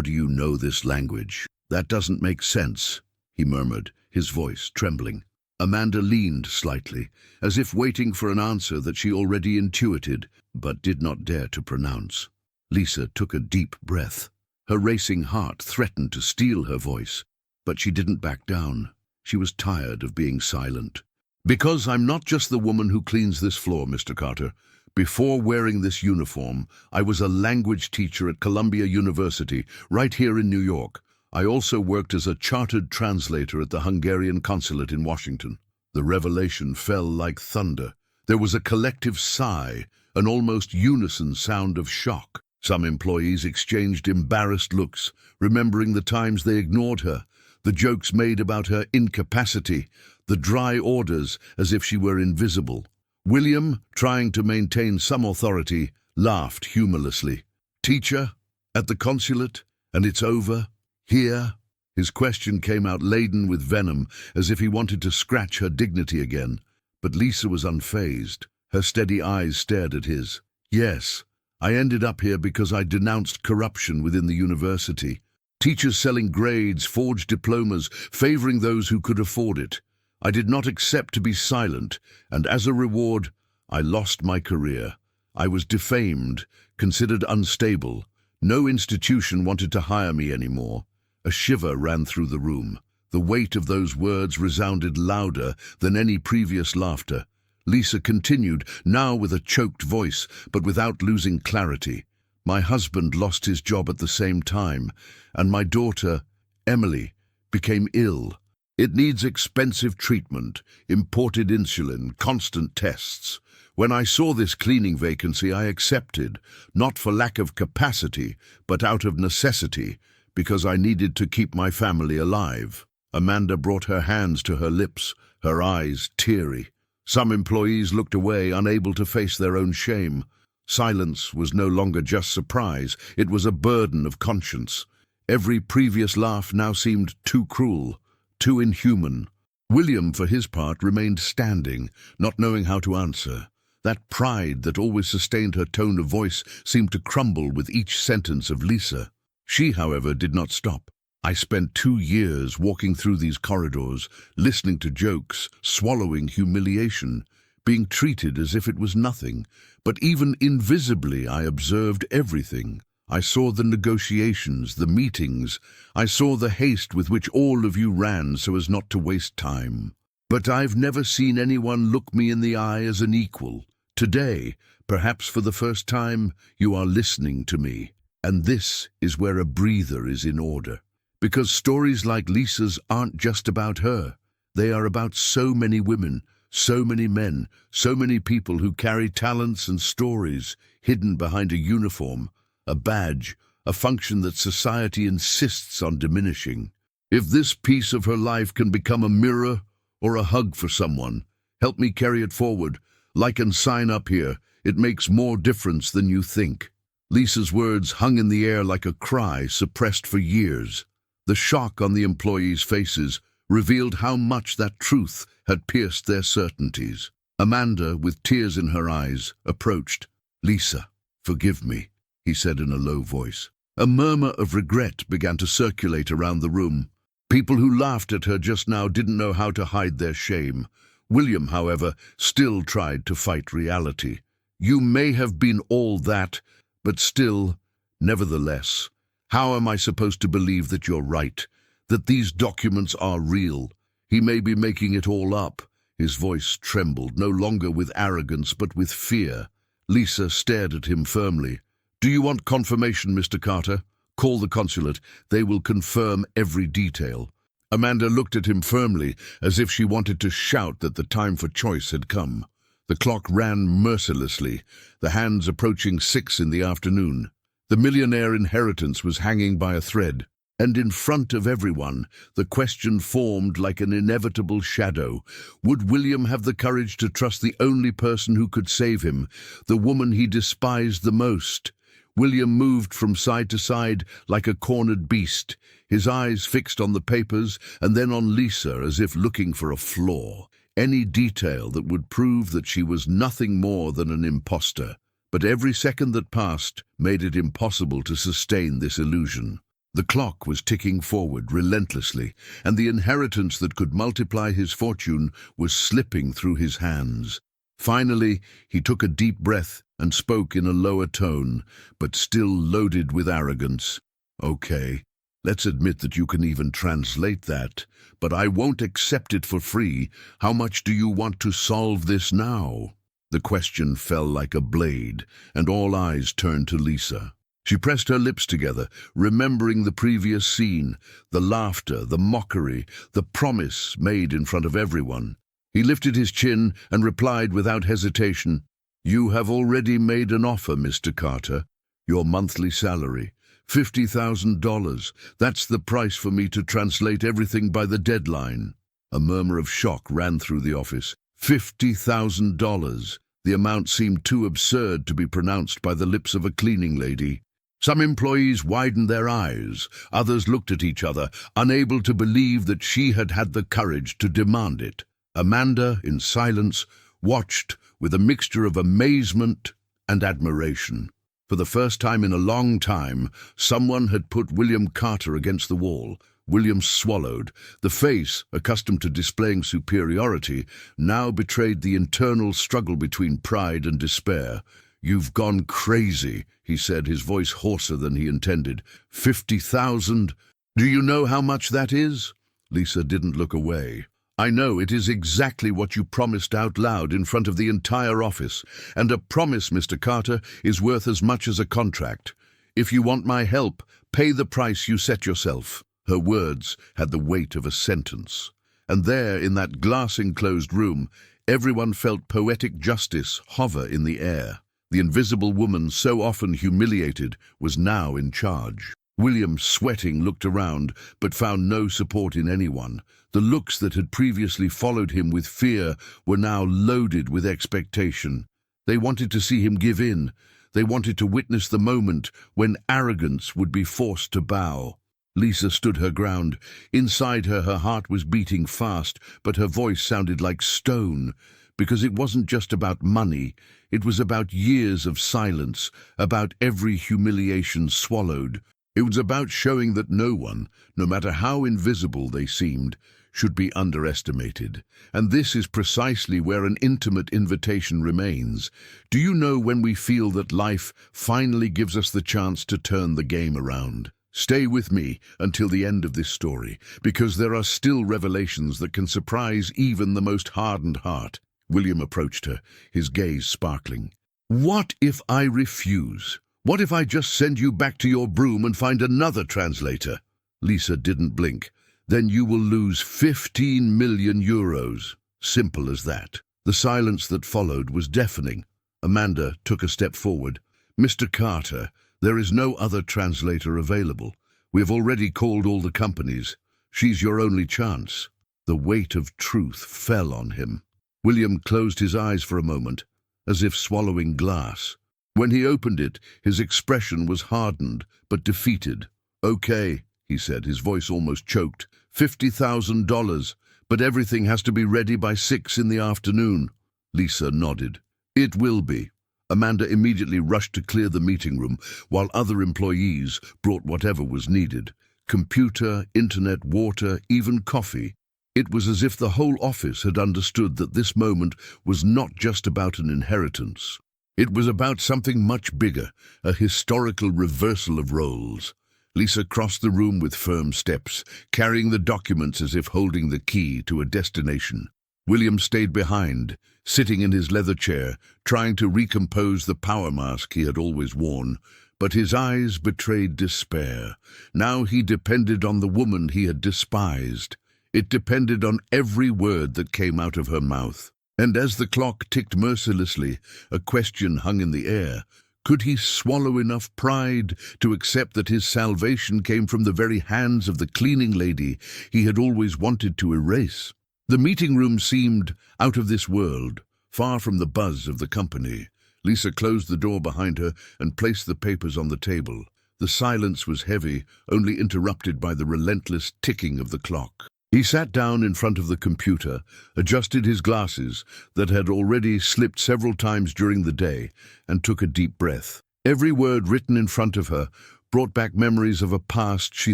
do you know this language? That doesn't make sense," he murmured, his voice trembling. Amanda leaned slightly, as if waiting for an answer that she already intuited, but did not dare to pronounce. Lisa took a deep breath. Her racing heart threatened to steal her voice, but she didn't back down. She was tired of being silent. "Because I'm not just the woman who cleans this floor, Mr. Carter. Before wearing this uniform, I was a language teacher at Columbia University, right here in New York. I also worked as a chartered translator at the Hungarian consulate in Washington." The revelation fell like thunder. There was a collective sigh, an almost unison sound of shock. Some employees exchanged embarrassed looks, remembering the times they ignored her, the jokes made about her incapacity, the dry orders as if she were invisible. William, trying to maintain some authority, laughed humorlessly. "Teacher? At the consulate? And it's over? Here?" His question came out laden with venom, as if he wanted to scratch her dignity again. But Lisa was unfazed. Her steady eyes stared at his. "Yes, I ended up here because I denounced corruption within the university. Teachers selling grades, forged diplomas, favoring those who could afford it. I did not accept to be silent, and as a reward, I lost my career. I was defamed, considered unstable. No institution wanted to hire me anymore." A shiver ran through the room. The weight of those words resounded louder than any previous laughter. Lisa continued, now with a choked voice, but without losing clarity. "My husband lost his job at the same time, and my daughter, Emily, became ill. It needs expensive treatment, imported insulin, constant tests. When I saw this cleaning vacancy, I accepted, not for lack of capacity, but out of necessity, because I needed to keep my family alive." Amanda brought her hands to her lips, her eyes teary. Some employees looked away, unable to face their own shame. Silence was no longer just surprise, it was a burden of conscience. Every previous laugh now seemed too cruel, too inhuman. William, for his part, remained standing, not knowing how to answer. That pride that always sustained her tone of voice seemed to crumble with each sentence of Lisa. She, however, did not stop. "I spent 2 years walking through these corridors, listening to jokes, swallowing humiliation, being treated as if it was nothing. But even invisibly I observed everything. I saw the negotiations, the meetings. I saw the haste with which all of you ran so as not to waste time. But I've never seen anyone look me in the eye as an equal. Today, perhaps for the first time, you are listening to me. And this is where a breather is in order. Because stories like Lisa's aren't just about her. They are about so many women, so many men, so many people who carry talents and stories hidden behind a uniform, a badge, a function that society insists on diminishing. If this piece of her life can become a mirror or a hug for someone, help me carry it forward. Like and sign up here. It makes more difference than you think. Lisa's words hung in the air like a cry suppressed for years. The shock on the employees' faces revealed how much that truth had pierced their certainties. Amanda, with tears in her eyes, approached. "Lisa, forgive me," he said in a low voice. A murmur of regret began to circulate around the room. People who laughed at her just now didn't know how to hide their shame. William, however, still tried to fight reality. "You may have been all that, but still, nevertheless, how am I supposed to believe that you're right, that these documents are real? He may be making it all up." His voice trembled, no longer with arrogance but with fear. Lisa stared at him firmly. "Do you want confirmation, Mr. Carter? Call the consulate. They will confirm every detail." Amanda looked at him firmly, as if she wanted to shout that the time for choice had come. The clock ran mercilessly, the hands approaching 6 in the afternoon. The millionaire inheritance was hanging by a thread, and in front of everyone, the question formed like an inevitable shadow. Would William have the courage to trust the only person who could save him, the woman he despised the most? William moved from side to side like a cornered beast, his eyes fixed on the papers and then on Lisa as if looking for a flaw, any detail that would prove that she was nothing more than an imposter. But every second that passed made it impossible to sustain this illusion. The clock was ticking forward relentlessly, and the inheritance that could multiply his fortune was slipping through his hands. Finally, he took a deep breath and spoke in a lower tone, but still loaded with arrogance. "Okay, let's admit that you can even translate that, but I won't accept it for free. How much do you want to solve this now?" The question fell like a blade, and all eyes turned to Lisa. She pressed her lips together, remembering the previous scene, the laughter, the mockery, the promise made in front of everyone. He lifted his chin and replied without hesitation, "You have already made an offer, Mr. Carter. Your monthly salary, $50,000. That's the price for me to translate everything by the deadline." A murmur of shock ran through the office. $50,000. The amount seemed too absurd to be pronounced by the lips of a cleaning lady. Some employees widened their eyes. Others looked at each other, unable to believe that she had had the courage to demand it. Amanda, in silence, watched with a mixture of amazement and admiration. For the first time in a long time, someone had put William Carter against the wall. William swallowed. The face, accustomed to displaying superiority, now betrayed the internal struggle between pride and despair. "You've gone crazy," he said, his voice hoarser than he intended. 50,000? Do you know how much that is?" Lisa didn't look away. "I know it is exactly what you promised out loud in front of the entire office, and a promise, Mr. Carter, is worth as much as a contract. If you want my help, pay the price you set yourself." Her words had the weight of a sentence. And there, in that glass-enclosed room, everyone felt poetic justice hover in the air. The invisible woman, so often humiliated, was now in charge. William, sweating, looked around, but found no support in anyone. The looks that had previously followed him with fear were now loaded with expectation. They wanted to see him give in. They wanted to witness the moment when arrogance would be forced to bow. Lisa stood her ground. Inside her, her heart was beating fast, but her voice sounded like stone, because it wasn't just about money. It was about years of silence, about every humiliation swallowed. It was about showing that no one, no matter how invisible they seemed, should be underestimated, and this is precisely where an intimate invitation remains. Do you know when we feel that life finally gives us the chance to turn the game around? Stay with me until the end of this story, because there are still revelations that can surprise even the most hardened heart. William approached her, his gaze sparkling. What if I refuse? What if I just send you back to your broom and find another translator? Lisa didn't blink. Then you will lose 15 million euros. Simple as that. The silence that followed was deafening. Amanda took a step forward. Mr. Carter, there is no other translator available. We have already called all the companies. She's your only chance. The weight of truth fell on him. William closed his eyes for a moment, as if swallowing glass. When he opened it, his expression was hardened, but defeated. Okay, he said, his voice almost choked. $50,000, but everything has to be ready by 6 in the afternoon. Lisa nodded. It will be. Amanda immediately rushed to clear the meeting room, while other employees brought whatever was needed. Computer, internet, water, even coffee. It was as if the whole office had understood that this moment was not just about an inheritance. It was about something much bigger, a historical reversal of roles. Lisa crossed the room with firm steps, carrying the documents as if holding the key to a destination. William stayed behind, sitting in his leather chair, trying to recompose the power mask he had always worn, but his eyes betrayed despair. Now he depended on the woman he had despised. It depended on every word that came out of her mouth. And as the clock ticked mercilessly, a question hung in the air. Could he swallow enough pride to accept that his salvation came from the very hands of the cleaning lady he had always wanted to erase? The meeting room seemed out of this world, far from the buzz of the company. Lisa closed the door behind her and placed the papers on the table. The silence was heavy, only interrupted by the relentless ticking of the clock. He sat down in front of the computer, adjusted his glasses that had already slipped several times during the day, and took a deep breath. Every word written in front of her brought back memories of a past she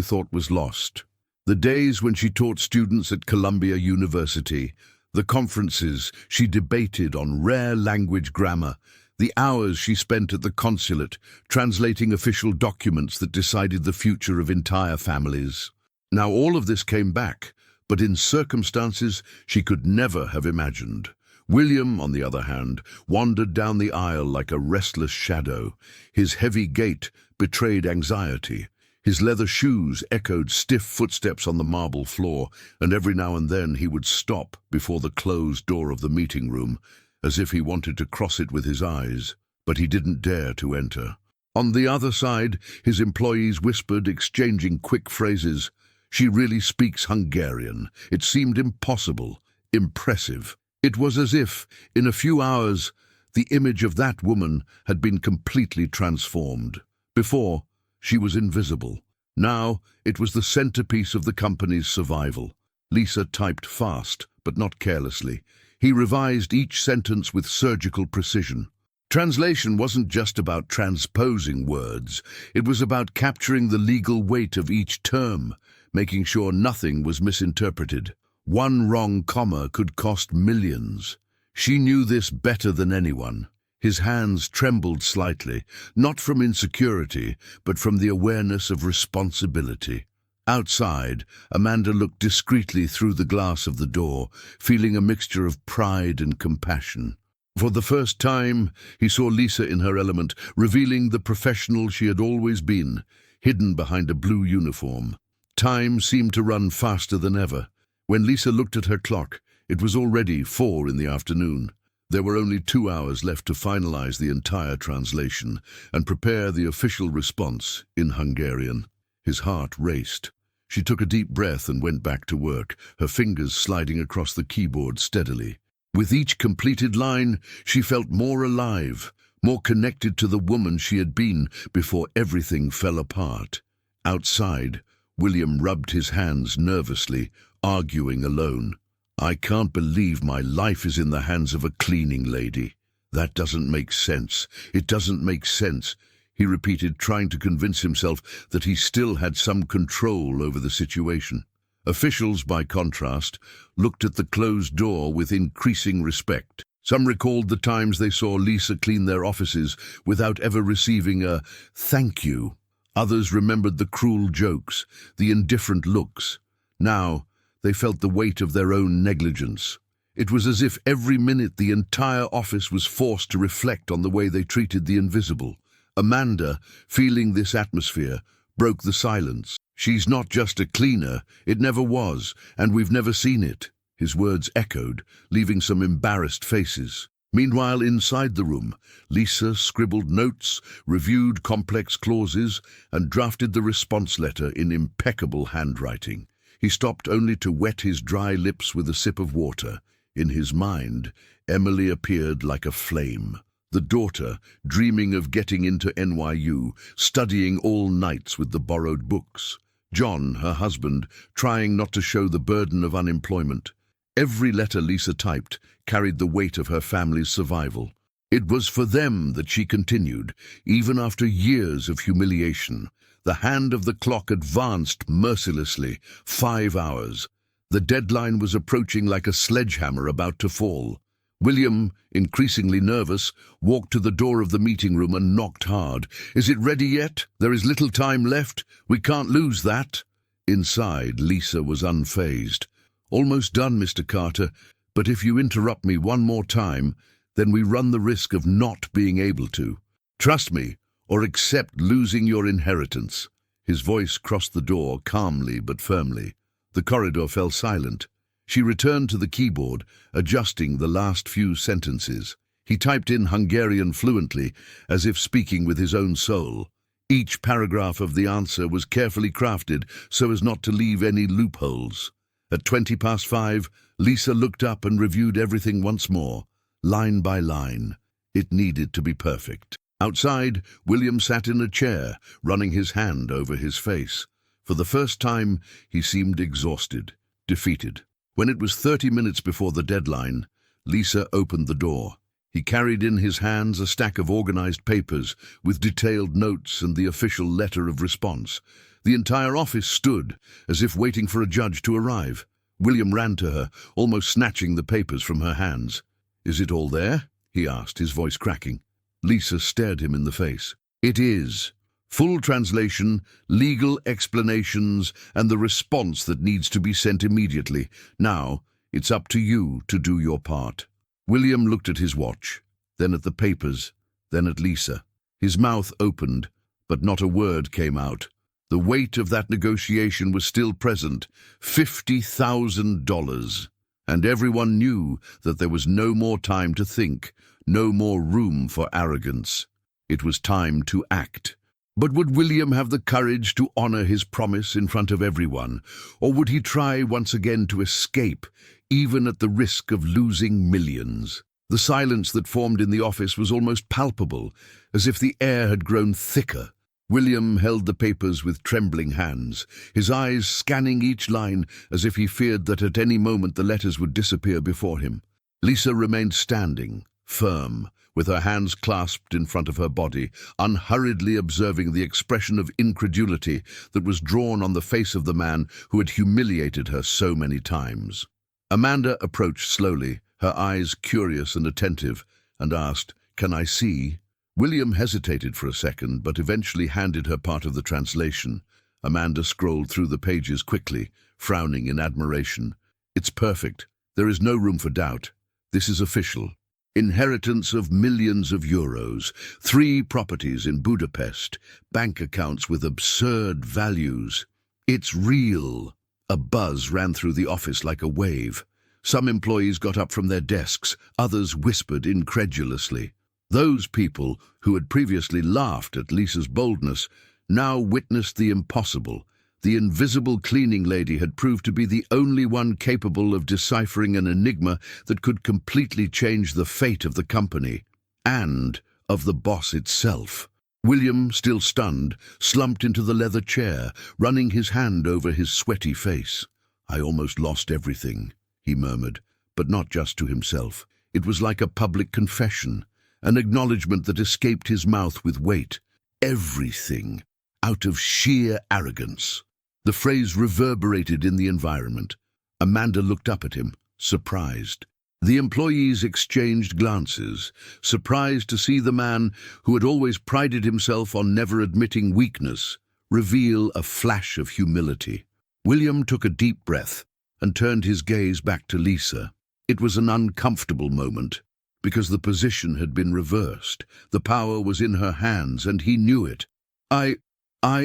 thought was lost. The days when she taught students at Columbia University, the conferences she debated on rare language grammar, the hours she spent at the consulate translating official documents that decided the future of entire families. Now all of this came back, but in circumstances she could never have imagined. William, on the other hand, wandered down the aisle like a restless shadow. His heavy gait betrayed anxiety. His leather shoes echoed stiff footsteps on the marble floor, and every now and then he would stop before the closed door of the meeting room, as if he wanted to cross it with his eyes, but he didn't dare to enter. On the other side, his employees whispered, exchanging quick phrases. She really speaks Hungarian. It seemed impossible, impressive. It was as if, in a few hours, the image of that woman had been completely transformed. Before, she was invisible. Now, it was the centerpiece of the company's survival. Lisa typed fast, but not carelessly. He revised each sentence with surgical precision. Translation wasn't just about transposing words. It was about capturing the legal weight of each term, making sure nothing was misinterpreted. One wrong comma could cost millions. She knew this better than anyone. His hands trembled slightly, not from insecurity, but from the awareness of responsibility. Outside, Amanda looked discreetly through the glass of the door, feeling a mixture of pride and compassion. For the first time, he saw Lisa in her element, revealing the professional she had always been, hidden behind a blue uniform. Time seemed to run faster than ever. When Lisa looked at her clock, it was already 4 in the afternoon. There were only 2 hours left to finalize the entire translation and prepare the official response in Hungarian. His heart raced. She took a deep breath and went back to work, her fingers sliding across the keyboard steadily. With each completed line, she felt more alive, more connected to the woman she had been before everything fell apart. Outside, William rubbed his hands nervously, arguing alone. I can't believe my life is in the hands of a cleaning lady. That doesn't make sense. It doesn't make sense, he repeated, trying to convince himself that he still had some control over the situation. Officials, by contrast, looked at the closed door with increasing respect. Some recalled the times they saw Lisa clean their offices without ever receiving a thank you. Others remembered the cruel jokes, the indifferent looks. Now, they felt the weight of their own negligence. It was as if every minute the entire office was forced to reflect on the way they treated the invisible. Amanda, feeling this atmosphere, broke the silence. "She's not just a cleaner, it never was, and we've never seen it." His words echoed, leaving some embarrassed faces. Meanwhile, inside the room, Lisa scribbled notes, reviewed complex clauses, and drafted the response letter in impeccable handwriting. He stopped only to wet his dry lips with a sip of water. In his mind, Emily appeared like a flame. The daughter, dreaming of getting into NYU, studying all nights with the borrowed books. John, her husband, trying not to show the burden of unemployment. Every letter Lisa typed carried the weight of her family's survival. It was for them that she continued, even after years of humiliation. The hand of the clock advanced mercilessly, 5 hours. The deadline was approaching like a sledgehammer about to fall. William, increasingly nervous, walked to the door of the meeting room and knocked hard. "Is it ready yet? There is little time left. We can't lose that." Inside, Lisa was unfazed. "Almost done, Mr. Carter, but if you interrupt me one more time, then we run the risk of not being able to. Trust me, or accept losing your inheritance." His voice crossed the door calmly but firmly. The corridor fell silent. She returned to the keyboard, adjusting the last few sentences. He typed in Hungarian fluently, as if speaking with his own soul. Each paragraph of the answer was carefully crafted so as not to leave any loopholes. At 5:20, Lisa looked up and reviewed everything once more, line by line. It needed to be perfect. Outside, William sat in a chair, running his hand over his face. For the first time, he seemed exhausted, defeated. When it was 30 minutes before the deadline, Lisa opened the door. He carried in his hands a stack of organized papers with detailed notes and the official letter of response. The entire office stood, as if waiting for a judge to arrive. William ran to her, almost snatching the papers from her hands. "Is it all there?" he asked, his voice cracking. Lisa stared him in the face. "It is. Full translation, legal explanations, and the response that needs to be sent immediately. Now, it's up to you to do your part." William looked at his watch, then at the papers, then at Lisa. His mouth opened, but not a word came out. The weight of that negotiation was still present, $50,000. And everyone knew that there was no more time to think, no more room for arrogance. It was time to act. But would William have the courage to honor his promise in front of everyone, or would he try once again to escape, even at the risk of losing millions? The silence that formed in the office was almost palpable, as if the air had grown thicker. William held the papers with trembling hands, his eyes scanning each line as if he feared that at any moment the letters would disappear before him. Lisa remained standing, firm, with her hands clasped in front of her body, unhurriedly observing the expression of incredulity that was drawn on the face of the man who had humiliated her so many times. Amanda approached slowly, her eyes curious and attentive, and asked, "Can I see?" William hesitated for a second, but eventually handed her part of the translation. Amanda scrolled through the pages quickly, frowning in admiration. "It's perfect. There is no room for doubt. This is official. Inheritance of millions of euros, 3 properties in Budapest, bank accounts with absurd values. It's real." A buzz ran through the office like a wave. Some employees got up from their desks, others whispered incredulously. Those people, who had previously laughed at Lisa's boldness, now witnessed the impossible. The invisible cleaning lady had proved to be the only one capable of deciphering an enigma that could completely change the fate of the company, and of the boss itself. William, still stunned, slumped into the leather chair, running his hand over his sweaty face. "I almost lost everything," he murmured, but not just to himself. It was like a public confession, an acknowledgement that escaped his mouth with weight. Everything, out of sheer arrogance. The phrase reverberated in the environment. Amanda looked up at him, surprised. The employees exchanged glances, surprised to see the man who had always prided himself on never admitting weakness reveal a flash of humility. William took a deep breath and turned his gaze back to Lisa. It was an uncomfortable moment, because the position had been reversed. The power was in her hands, and he knew it. I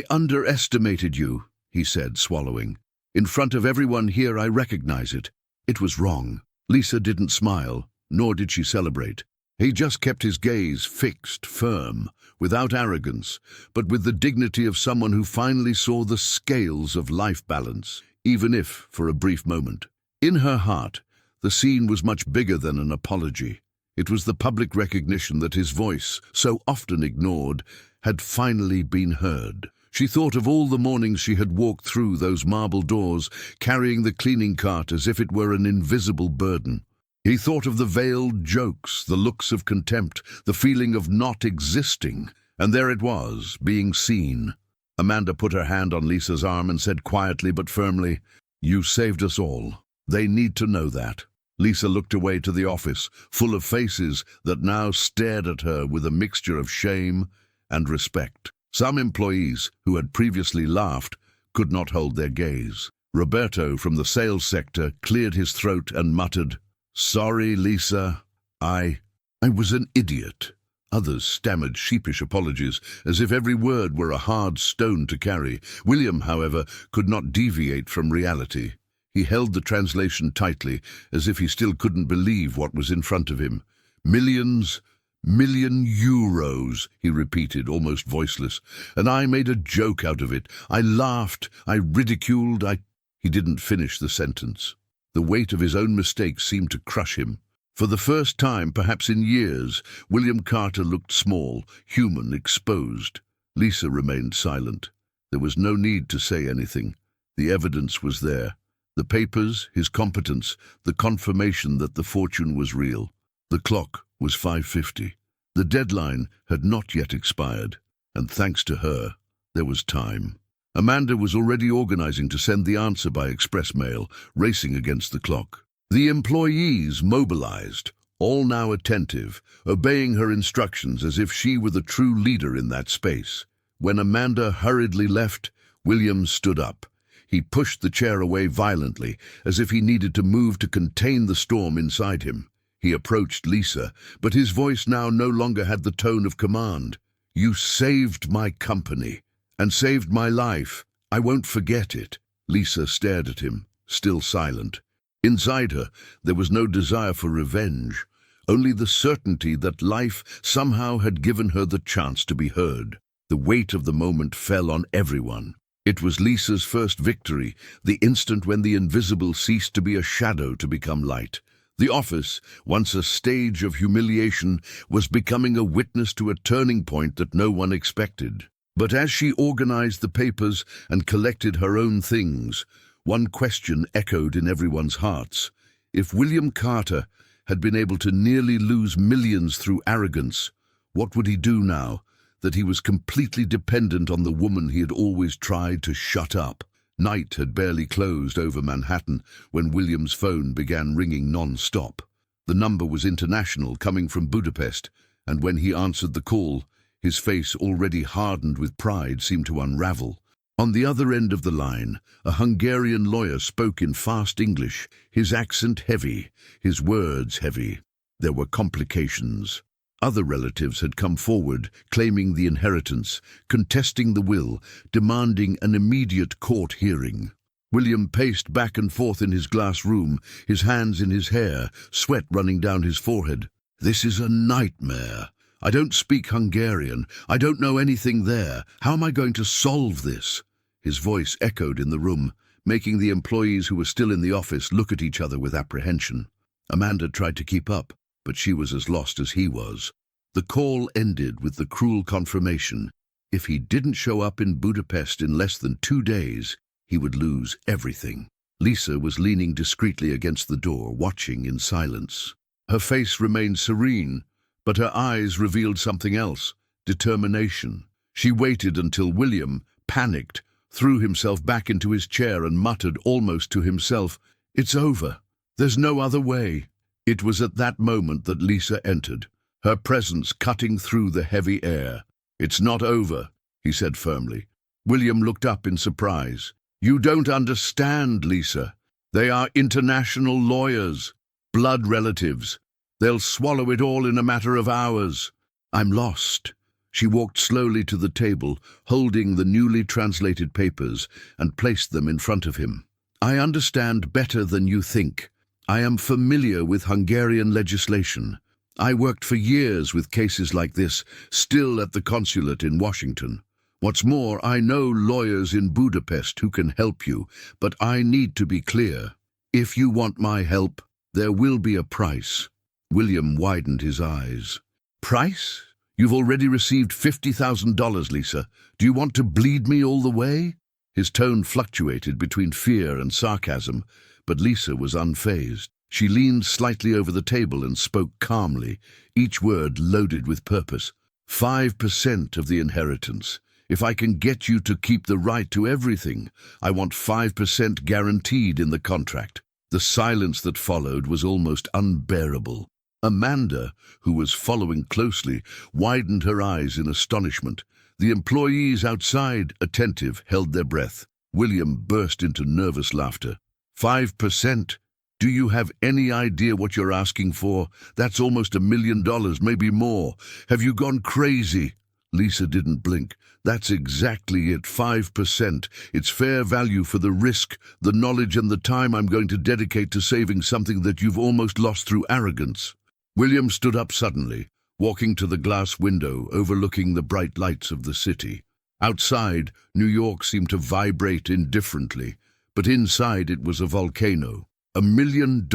underestimated you," he said, swallowing. "In front of everyone here, I recognize it. It was wrong." Lisa didn't smile, nor did she celebrate. He just kept his gaze fixed, firm, without arrogance, but with the dignity of someone who finally saw the scales of life balance, even if for a brief moment. In her heart, the scene was much bigger than an apology. It was the public recognition that his voice, so often ignored, had finally been heard. She thought of all the mornings she had walked through those marble doors, carrying the cleaning cart as if it were an invisible burden. He thought of the veiled jokes, the looks of contempt, the feeling of not existing. And there it was, being seen. Amanda put her hand on Lisa's arm and said quietly but firmly, "You saved us all. They need to know that." Lisa looked away to the office, full of faces that now stared at her with a mixture of shame and respect. Some employees, who had previously laughed, could not hold their gaze. Roberto, from the sales sector, cleared his throat and muttered, "Sorry, Lisa. I was an idiot." Others stammered sheepish apologies, as if every word were a hard stone to carry. William, however, could not deviate from reality. He held the translation tightly, as if he still couldn't believe what was in front of him. Million euros, he repeated, almost voiceless. "And I made a joke out of it. I laughed, I ridiculed, He didn't finish the sentence. The weight of his own mistake seemed to crush him. For the first time, perhaps in years, William Carter looked small, human, exposed. Lisa remained silent. There was no need to say anything. The evidence was there. The papers, his competence, the confirmation that the fortune was real. The clock was 5:50. The deadline had not yet expired, and thanks to her, there was time. Amanda was already organizing to send the answer by express mail, racing against the clock. The employees mobilized, all now attentive, obeying her instructions as if she were the true leader in that space. When Amanda hurriedly left, William stood up. He pushed the chair away violently, as if he needed to move to contain the storm inside him. He approached Lisa, but his voice now no longer had the tone of command. "You saved my company, and saved my life. I won't forget it." Lisa stared at him, still silent. Inside her, there was no desire for revenge, only the certainty that life somehow had given her the chance to be heard. The weight of the moment fell on everyone. It was Lisa's first victory, the instant when the invisible ceased to be a shadow to become light. The office, once a stage of humiliation, was becoming a witness to a turning point that no one expected. But as she organized the papers and collected her own things, one question echoed in everyone's hearts. If William Carter had been able to nearly lose millions through arrogance, what would he do now that he was completely dependent on the woman he had always tried to shut up? Night had barely closed over Manhattan when William's phone began ringing non-stop. The number was international, coming from Budapest, and when he answered the call, his face, already hardened with pride, seemed to unravel. On the other end of the line, a Hungarian lawyer spoke in fast English, his accent heavy, his words heavy. There were complications. Other relatives had come forward, claiming the inheritance, contesting the will, demanding an immediate court hearing. William paced back and forth in his glass room, his hands in his hair, sweat running down his forehead. "This is a nightmare. I don't speak Hungarian. I don't know anything there. How am I going to solve this?" His voice echoed in the room, making the employees who were still in the office look at each other with apprehension. Amanda tried to keep up, but she was as lost as he was. The call ended with the cruel confirmation. If he didn't show up in Budapest in less than 2 days, he would lose everything. Lisa was leaning discreetly against the door, watching in silence. Her face remained serene, but her eyes revealed something else, determination. She waited until William, panicked, threw himself back into his chair and muttered almost to himself, "It's over. There's no other way." It was at that moment that Lisa entered, her presence cutting through the heavy air. "It's not over," he said firmly. William looked up in surprise. "You don't understand, Lisa. They are international lawyers, blood relatives. They'll swallow it all in a matter of hours." "I'm lost." She walked slowly to the table, holding the newly translated papers, and placed them in front of him. "I understand better than you think. I am familiar with Hungarian legislation. I worked for years with cases like this, still at the consulate in Washington. What's more, I know lawyers in Budapest who can help you, but I need to be clear. If you want my help, there will be a price." William widened his eyes. "Price? You've already received $50,000, Lisa. Do you want to bleed me all the way?" His tone fluctuated between fear and sarcasm, but Lisa was unfazed. She leaned slightly over the table and spoke calmly, each word loaded with purpose. 5% of the inheritance. If I can get you to keep the right to everything, I want 5% guaranteed in the contract." The silence that followed was almost unbearable. Amanda, who was following closely, widened her eyes in astonishment. The employees outside, attentive, held their breath. William burst into nervous laughter. 5%? Do you have any idea what you're asking for? That's almost $1 million, maybe more. Have you gone crazy? Lisa didn't blink. That's exactly it, 5%. It's fair value for the risk, the knowledge and the time I'm going to dedicate to saving something that you've almost lost through arrogance. William stood up suddenly, walking to the glass window overlooking the bright lights of the city. Outside, New York seemed to vibrate indifferently, but inside it was a volcano. $1 million?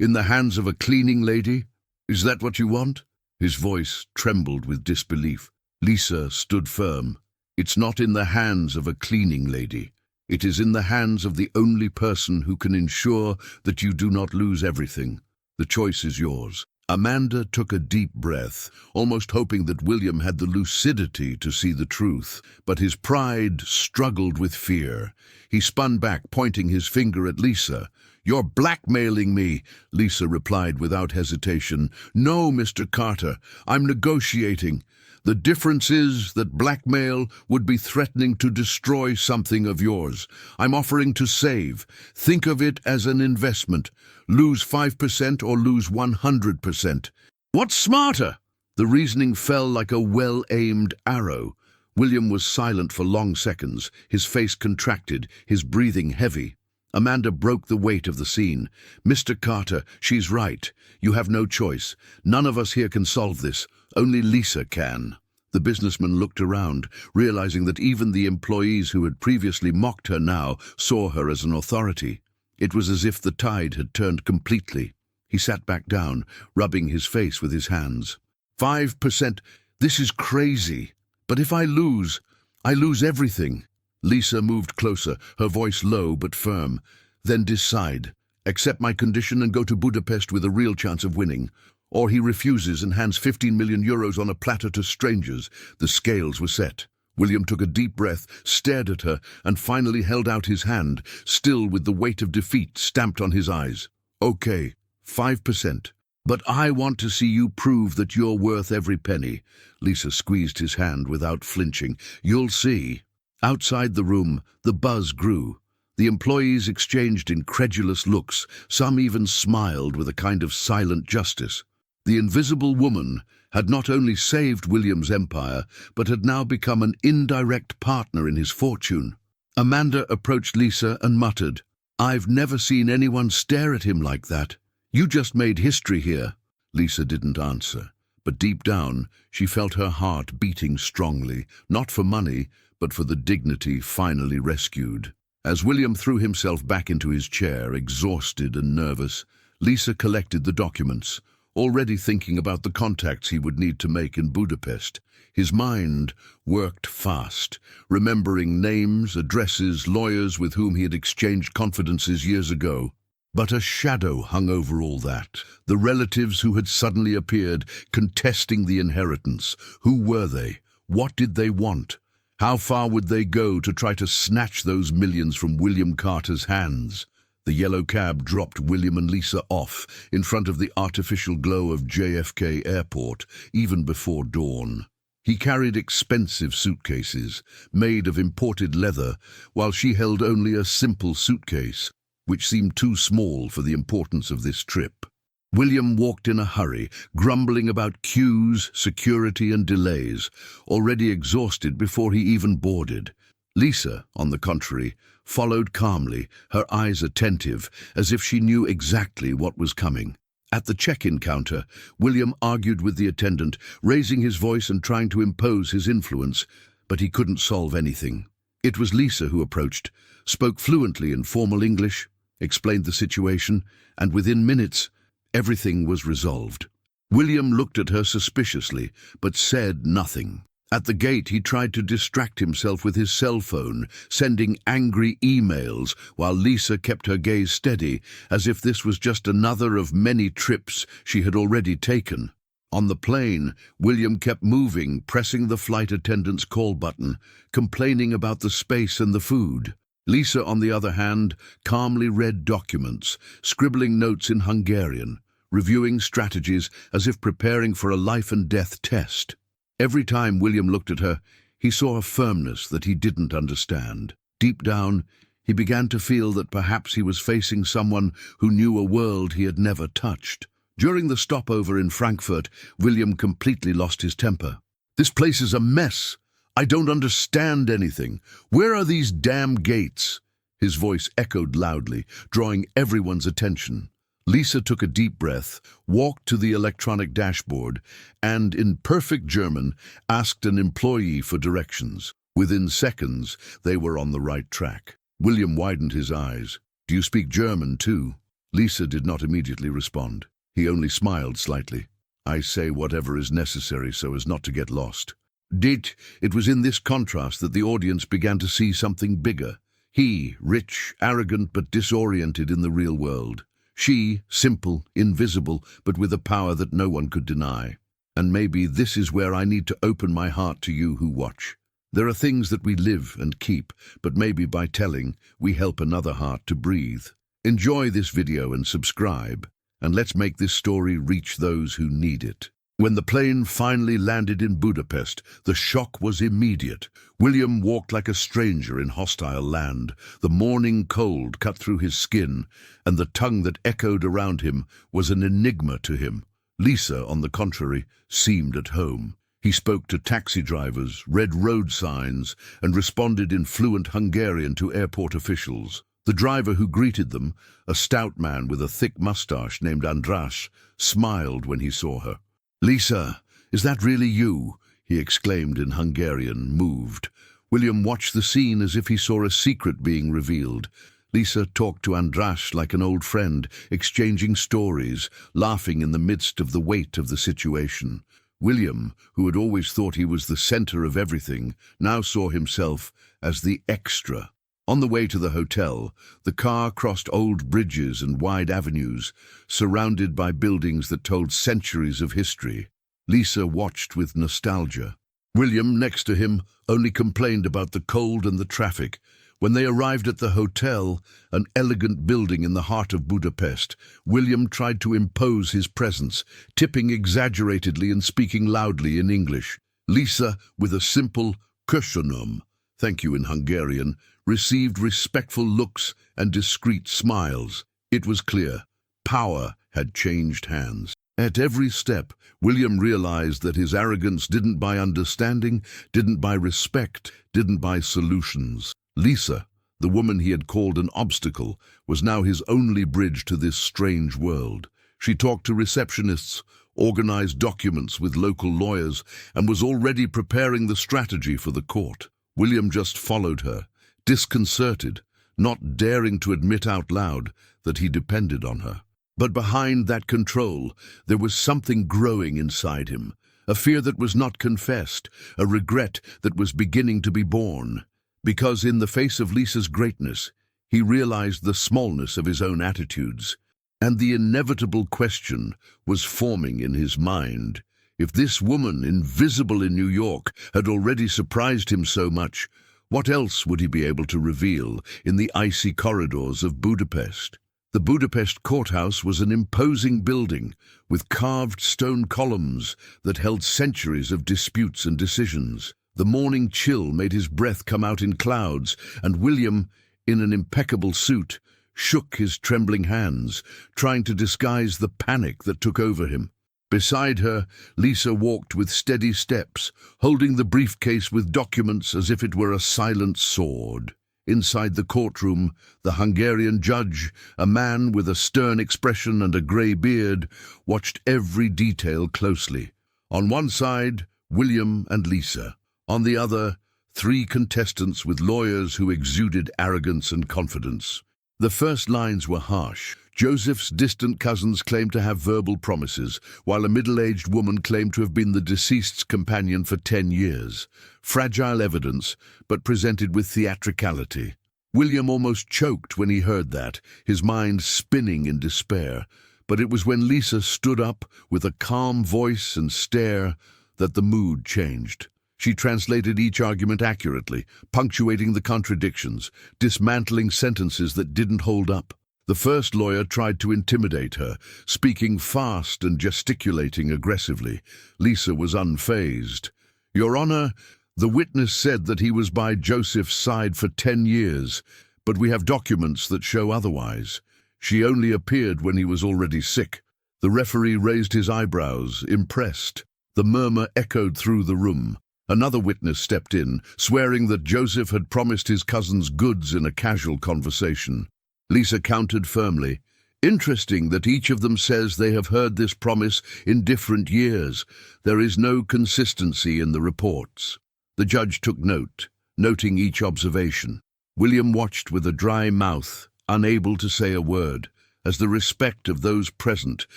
In the hands of a cleaning lady? Is that what you want? His voice trembled with disbelief. Lisa stood firm. It's not in the hands of a cleaning lady. It is in the hands of the only person who can ensure that you do not lose everything. The choice is yours. Amanda took a deep breath, almost hoping that William had the lucidity to see the truth, but his pride struggled with fear. He spun back, pointing his finger at Lisa. "You're blackmailing me," Lisa replied without hesitation. "No, Mr. Carter, I'm negotiating. The difference is that blackmail would be threatening to destroy something of yours. I'm offering to save. Think of it as an investment. Lose 5% or lose 100%. What's smarter?" The reasoning fell like a well-aimed arrow. William was silent for long seconds, his face contracted, his breathing heavy. Amanda broke the weight of the scene. "Mr. Carter, she's right. You have no choice. None of us here can solve this. Only Lisa can." The businessman looked around, realizing that even the employees who had previously mocked her now saw her as an authority. It was as if the tide had turned completely. He sat back down, rubbing his face with his hands. 5%? This is crazy. But if I lose everything. Lisa moved closer, her voice low but firm. "Then decide. Accept my condition and go to Budapest with a real chance of winning. Or he refuses and hands 15 million euros on a platter to strangers." The scales were set. William took a deep breath, stared at her, and finally held out his hand, still with the weight of defeat stamped on his eyes. "Okay, 5%. But I want to see you prove that you're worth every penny." Lisa squeezed his hand without flinching. "You'll see." Outside the room, the buzz grew. The employees exchanged incredulous looks. Some even smiled with a kind of silent justice. The invisible woman had not only saved William's empire, but had now become an indirect partner in his fortune. Amanda approached Lisa and muttered, "I've never seen anyone stare at him like that. You just made history here." Lisa didn't answer, but deep down she felt her heart beating strongly, not for money, but for the dignity finally rescued. As William threw himself back into his chair, exhausted and nervous, Lisa collected the documents, already thinking about the contacts he would need to make in Budapest. His mind worked fast, remembering names, addresses, lawyers with whom he had exchanged confidences years ago. But a shadow hung over all that. The relatives who had suddenly appeared, contesting the inheritance. Who were they? What did they want? How far would they go to try to snatch those millions from William Carter's hands? The yellow cab dropped William and Lisa off in front of the artificial glow of JFK Airport even before dawn. He carried expensive suitcases, made of imported leather, while she held only a simple suitcase, which seemed too small for the importance of this trip. William walked in a hurry, grumbling about queues, security and delays, already exhausted before he even boarded. Lisa, on the contrary, followed calmly, her eyes attentive, as if she knew exactly what was coming. At the check-in counter, William argued with the attendant, raising his voice and trying to impose his influence, but he couldn't solve anything. It was Lisa who approached, spoke fluently in formal English, explained the situation, and within minutes, everything was resolved. William looked at her suspiciously, but said nothing. At the gate, he tried to distract himself with his cell phone, sending angry emails, while Lisa kept her gaze steady, as if this was just another of many trips she had already taken. On the plane, William kept moving, pressing the flight attendant's call button, complaining about the space and the food. Lisa, on the other hand, calmly read documents, scribbling notes in Hungarian, reviewing strategies as if preparing for a life-and-death test. Every time William looked at her, he saw a firmness that he didn't understand. Deep down, he began to feel that perhaps he was facing someone who knew a world he had never touched. During the stopover in Frankfurt, William completely lost his temper. "This place is a mess. I don't understand anything. Where are these damn gates?" His voice echoed loudly, drawing everyone's attention. Lisa took a deep breath, walked to the electronic dashboard, and, in perfect German, asked an employee for directions. Within seconds, they were on the right track. William widened his eyes. "Do you speak German, too?" Lisa did not immediately respond. He only smiled slightly. "I say whatever is necessary so as not to get lost." It was in this contrast that the audience began to see something bigger. He, rich, arrogant, but disoriented in the real world. She, simple, invisible, but with a power that no one could deny. And maybe this is where I need to open my heart to you who watch. There are things that we live and keep, but maybe by telling, we help another heart to breathe. Enjoy this video and subscribe, and let's make this story reach those who need it. When the plane finally landed in Budapest, the shock was immediate. William walked like a stranger in hostile land. The morning cold cut through his skin, and the tongue that echoed around him was an enigma to him. Lisa, on the contrary, seemed at home. He spoke to taxi drivers, read road signs, and responded in fluent Hungarian to airport officials. The driver who greeted them, a stout man with a thick mustache named András, smiled when he saw her. "Lisa, is that really you?" he exclaimed in Hungarian, moved. William watched the scene as if he saw a secret being revealed. Lisa talked to András like an old friend, exchanging stories, laughing in the midst of the weight of the situation. William, who had always thought he was the center of everything, now saw himself as the extra. On the way to the hotel, the car crossed old bridges and wide avenues, surrounded by buildings that told centuries of history. Lisa watched with nostalgia. William, next to him, only complained about the cold and the traffic. When they arrived at the hotel, an elegant building in the heart of Budapest, William tried to impose his presence, tipping exaggeratedly and speaking loudly in English. Lisa, with a simple "Köszönöm," thank you in Hungarian, received respectful looks and discreet smiles. It was clear, power had changed hands. At every step, William realized that his arrogance didn't buy understanding, didn't buy respect, didn't buy solutions. Lisa, the woman he had called an obstacle, was now his only bridge to this strange world. She talked to receptionists, organized documents with local lawyers, and was already preparing the strategy for the court. William just followed her, disconcerted, not daring to admit out loud that he depended on her. But behind that control, there was something growing inside him, a fear that was not confessed, a regret that was beginning to be born. Because in the face of Lisa's greatness, he realized the smallness of his own attitudes, and the inevitable question was forming in his mind. If this woman, invisible in New York, had already surprised him so much, what else would he be able to reveal in the icy corridors of Budapest? The Budapest courthouse was an imposing building with carved stone columns that held centuries of disputes and decisions. The morning chill made his breath come out in clouds, and William, in an impeccable suit, shook his trembling hands, trying to disguise the panic that took over him. Beside her, Lisa walked with steady steps, holding the briefcase with documents as if it were a silent sword. Inside the courtroom, the Hungarian judge, a man with a stern expression and a grey beard, watched every detail closely. On one side, William and Lisa. On the other, 3 contestants with lawyers who exuded arrogance and confidence. The first lines were harsh. Joseph's distant cousins claimed to have verbal promises, while a middle-aged woman claimed to have been the deceased's companion for 10 years. Fragile evidence, but presented with theatricality. William almost choked when he heard that, his mind spinning in despair. But it was when Lisa stood up with a calm voice and stare that the mood changed. She translated each argument accurately, punctuating the contradictions, dismantling sentences that didn't hold up. The first lawyer tried to intimidate her, speaking fast and gesticulating aggressively. Lisa was unfazed. "Your Honor, the witness said that he was by Joseph's side for 10 years, but we have documents that show otherwise. She only appeared when he was already sick." The referee raised his eyebrows, impressed. The murmur echoed through the room. Another witness stepped in, swearing that Joseph had promised his cousins goods in a casual conversation. Lisa countered firmly. "Interesting that each of them says they have heard this promise in different years. There is no consistency in the reports." The judge took note, noting each observation. William watched with a dry mouth, unable to say a word, as the respect of those present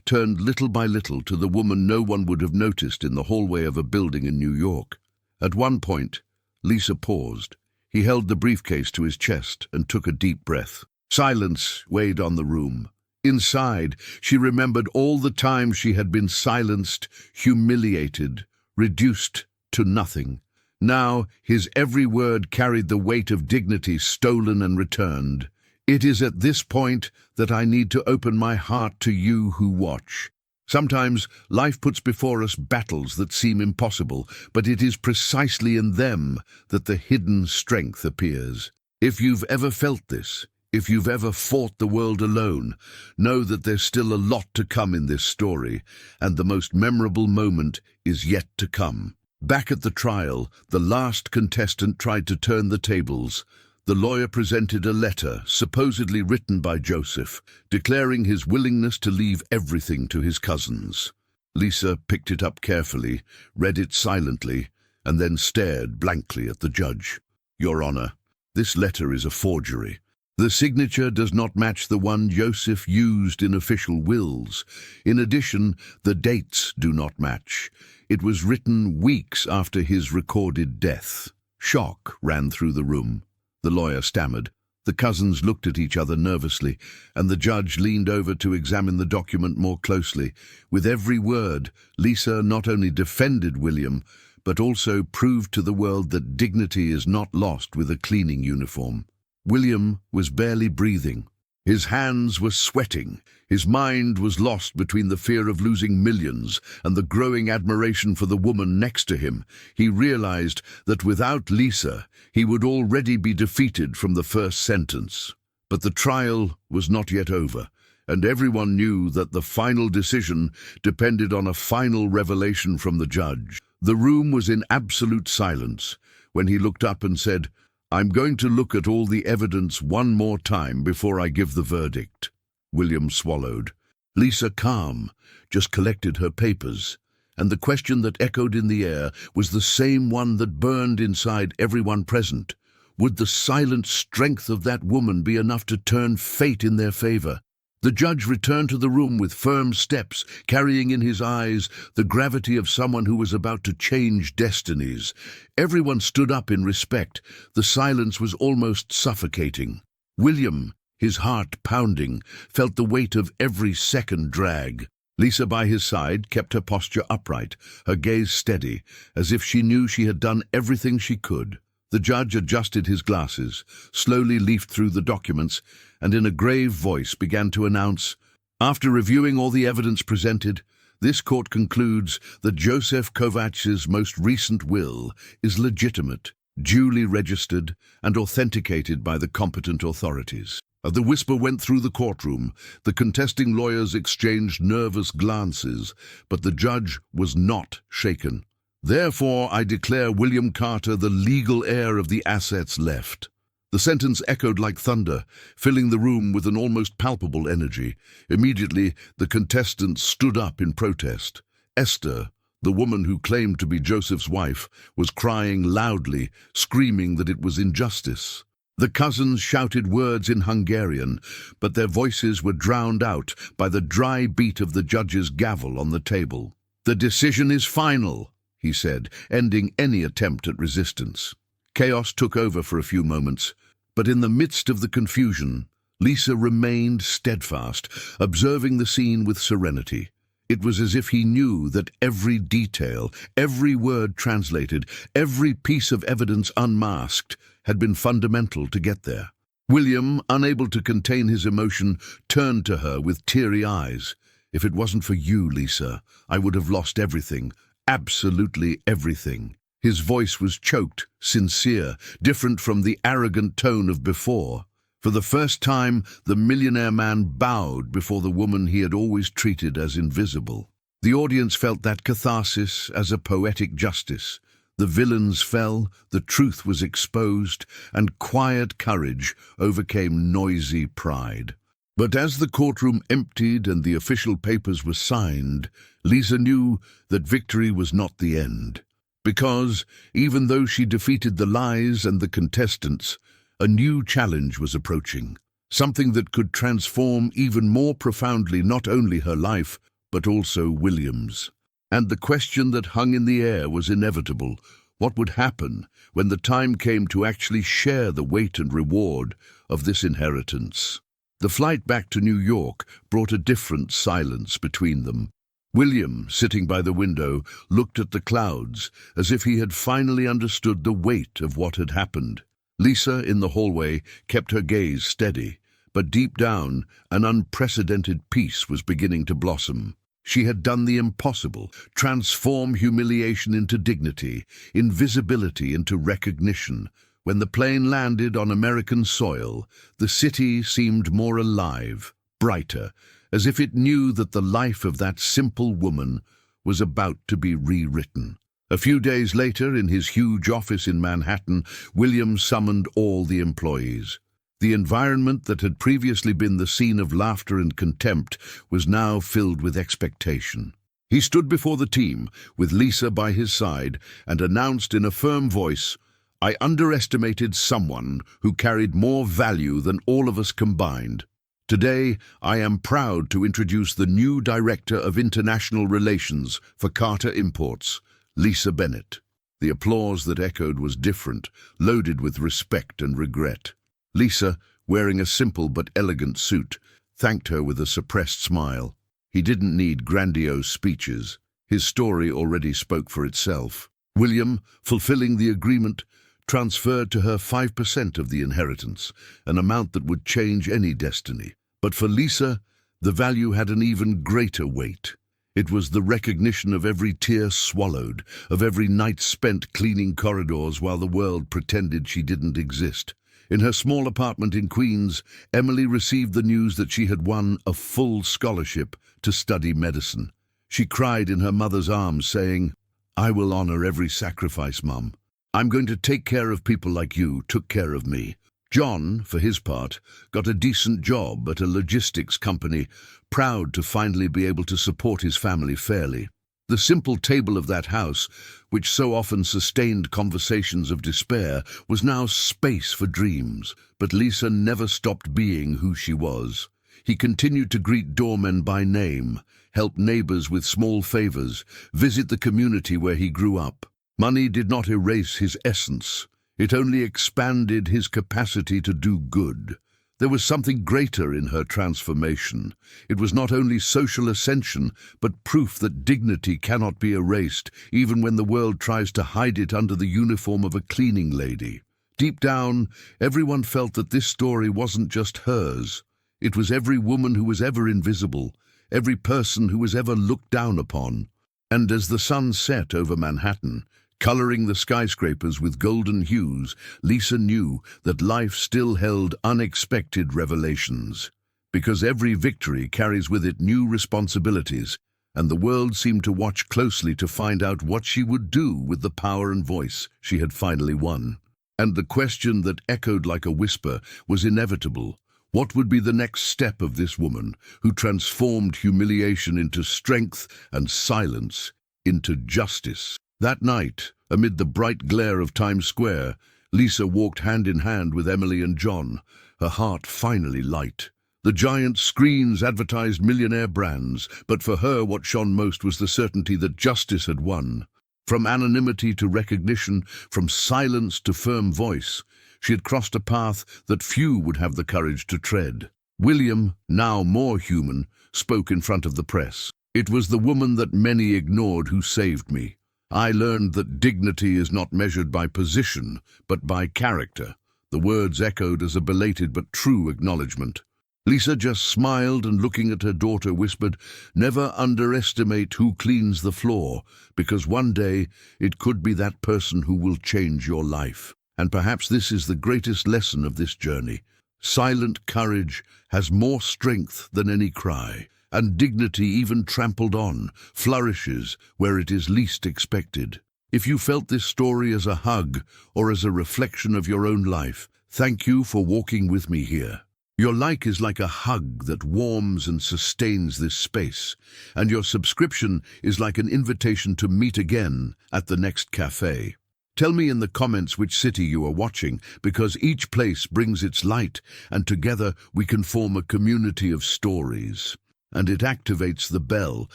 turned little by little to the woman no one would have noticed in the hallway of a building in New York. At one point, Lisa paused. He held the briefcase to his chest and took a deep breath. Silence weighed on the room. Inside, she remembered all the times she had been silenced, humiliated, reduced to nothing. Now, his every word carried the weight of dignity stolen and returned. "It is at this point that I need to open my heart to you who watch. Sometimes life puts before us battles that seem impossible, but it is precisely in them that the hidden strength appears. If you've ever felt this, if you've ever fought the world alone, know that there's still a lot to come in this story, and the most memorable moment is yet to come." Back at the trial, the last contestant tried to turn the tables. The lawyer presented a letter, supposedly written by Joseph, declaring his willingness to leave everything to his cousins. Lisa picked it up carefully, read it silently, and then stared blankly at the judge. "Your Honor, this letter is a forgery. The signature does not match the one Joseph used in official wills. In addition, the dates do not match. It was written weeks after his recorded death." Shock ran through the room. The lawyer stammered. The cousins looked at each other nervously, and the judge leaned over to examine the document more closely. With every word, Lisa not only defended William, but also proved to the world that dignity is not lost with a cleaning uniform. William was barely breathing. His hands were sweating. His mind was lost between the fear of losing millions and the growing admiration for the woman next to him. He realized that without Lisa, he would already be defeated from the first sentence. But the trial was not yet over, and everyone knew that the final decision depended on a final revelation from the judge. The room was in absolute silence when he looked up and said, "I'm going to look at all the evidence one more time before I give the verdict." William swallowed. Lisa, calm, just collected her papers, and the question that echoed in the air was the same one that burned inside everyone present. Would the silent strength of that woman be enough to turn fate in their favor? The judge returned to the room with firm steps, carrying in his eyes the gravity of someone who was about to change destinies. Everyone stood up in respect. The silence was almost suffocating. William, his heart pounding, felt the weight of every second drag. Lisa, by his side, kept her posture upright, her gaze steady, as if she knew she had done everything she could. The judge adjusted his glasses, slowly leafed through the documents, and in a grave voice began to announce, "After reviewing all the evidence presented, this court concludes that Joseph Kovach's most recent will is legitimate, duly registered, and authenticated by the competent authorities." The whisper went through the courtroom. The contesting lawyers exchanged nervous glances, but the judge was not shaken. "Therefore, I declare William Carter the legal heir of the assets left." The sentence echoed like thunder, filling the room with an almost palpable energy. Immediately, the contestants stood up in protest. Esther, the woman who claimed to be Joseph's wife, was crying loudly, screaming that it was injustice. The cousins shouted words in Hungarian, but their voices were drowned out by the dry beat of the judge's gavel on the table. "The decision is final," he said, ending any attempt at resistance. Chaos took over for a few moments, but in the midst of the confusion, Lisa remained steadfast, observing the scene with serenity. It was as if he knew that every detail, every word translated, every piece of evidence unmasked, had been fundamental to get there. William, unable to contain his emotion, turned to her with teary eyes. "If it wasn't for you, Lisa, I would have lost everything, absolutely everything." His voice was choked, sincere, different from the arrogant tone of before. For the first time, the millionaire man bowed before the woman he had always treated as invisible. The audience felt that catharsis as a poetic justice. The villains fell, the truth was exposed, and quiet courage overcame noisy pride. But as the courtroom emptied and the official papers were signed, Lisa knew that victory was not the end. Because, even though she defeated the lies and the contestants, a new challenge was approaching, something that could transform even more profoundly not only her life, but also William's. And the question that hung in the air was inevitable. What would happen when the time came to actually share the weight and reward of this inheritance? The flight back to New York brought a different silence between them. William, sitting by the window, looked at the clouds as if he had finally understood the weight of what had happened. Lisa, in the hallway, kept her gaze steady, but deep down, an unprecedented peace was beginning to blossom. She had done the impossible, transform humiliation into dignity, invisibility into recognition. When the plane landed on American soil, the city seemed more alive, brighter, as if it knew that the life of that simple woman was about to be rewritten. A few days later, in his huge office in Manhattan, William summoned all the employees. The environment that had previously been the scene of laughter and contempt was now filled with expectation. He stood before the team, with Lisa by his side, and announced in a firm voice, "I underestimated someone who carried more value than all of us combined. Today, I am proud to introduce the new Director of International Relations for Carter Imports, Lisa Bennett." The applause that echoed was different, loaded with respect and regret. Lisa, wearing a simple but elegant suit, thanked her with a suppressed smile. He didn't need grandiose speeches. His story already spoke for itself. William, fulfilling the agreement, transferred to her 5% of the inheritance, an amount that would change any destiny. But for Lisa, the value had an even greater weight. It was the recognition of every tear swallowed, of every night spent cleaning corridors while the world pretended she didn't exist. In her small apartment in Queens, Emily received the news that she had won a full scholarship to study medicine. She cried in her mother's arms, saying, "I will honor every sacrifice, Mum. I'm going to take care of people like you took care of me." John, for his part, got a decent job at a logistics company, proud to finally be able to support his family fairly. The simple table of that house, which so often sustained conversations of despair, was now space for dreams. But Lisa never stopped being who she was. He continued to greet doormen by name, help neighbors with small favors, visit the community where he grew up. Money did not erase his essence. It only expanded his capacity to do good. There was something greater in her transformation. It was not only social ascension, but proof that dignity cannot be erased, even when the world tries to hide it under the uniform of a cleaning lady. Deep down, everyone felt that this story wasn't just hers. It was every woman who was ever invisible, every person who was ever looked down upon. And as the sun set over Manhattan, coloring the skyscrapers with golden hues, Lisa knew that life still held unexpected revelations. Because every victory carries with it new responsibilities, and the world seemed to watch closely to find out what she would do with the power and voice she had finally won. And the question that echoed like a whisper was inevitable. What would be the next step of this woman who transformed humiliation into strength and silence into justice? That night, amid the bright glare of Times Square, Lisa walked hand in hand with Emily and John, her heart finally light. The giant screens advertised Millionaire brands, but for her what shone most was the certainty that justice had won. From anonymity to recognition, from silence to firm voice, she had crossed a path that few would have the courage to tread. William, now more human, spoke in front of the press. "It was the woman that many ignored who saved me. I learned that dignity is not measured by position, but by character." The words echoed as a belated but true acknowledgement. Lisa just smiled and, looking at her daughter, whispered, "Never underestimate who cleans the floor, because one day it could be that person who will change your life." And perhaps this is the greatest lesson of this journey. Silent courage has more strength than any cry, and dignity, even trampled on, flourishes where it is least expected. If you felt this story as a hug or as a reflection of your own life, thank you for walking with me here. Your like is like a hug that warms and sustains this space, and your subscription is like an invitation to meet again at the next cafe. Tell me in the comments which city you are watching, because each place brings its light, and together we can form a community of stories. And it activates the bell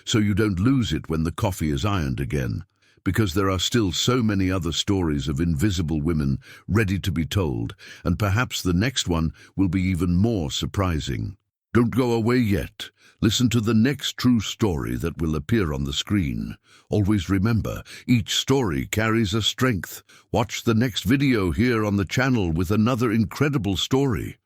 so you don't lose it when the coffee is ironed again, because there are still so many other stories of invisible women ready to be told, and perhaps the next one will be even more surprising. Don't go away yet. Listen to the next true story that will appear on the screen. Always remember, each story carries a strength. Watch the next video here on the channel with another incredible story.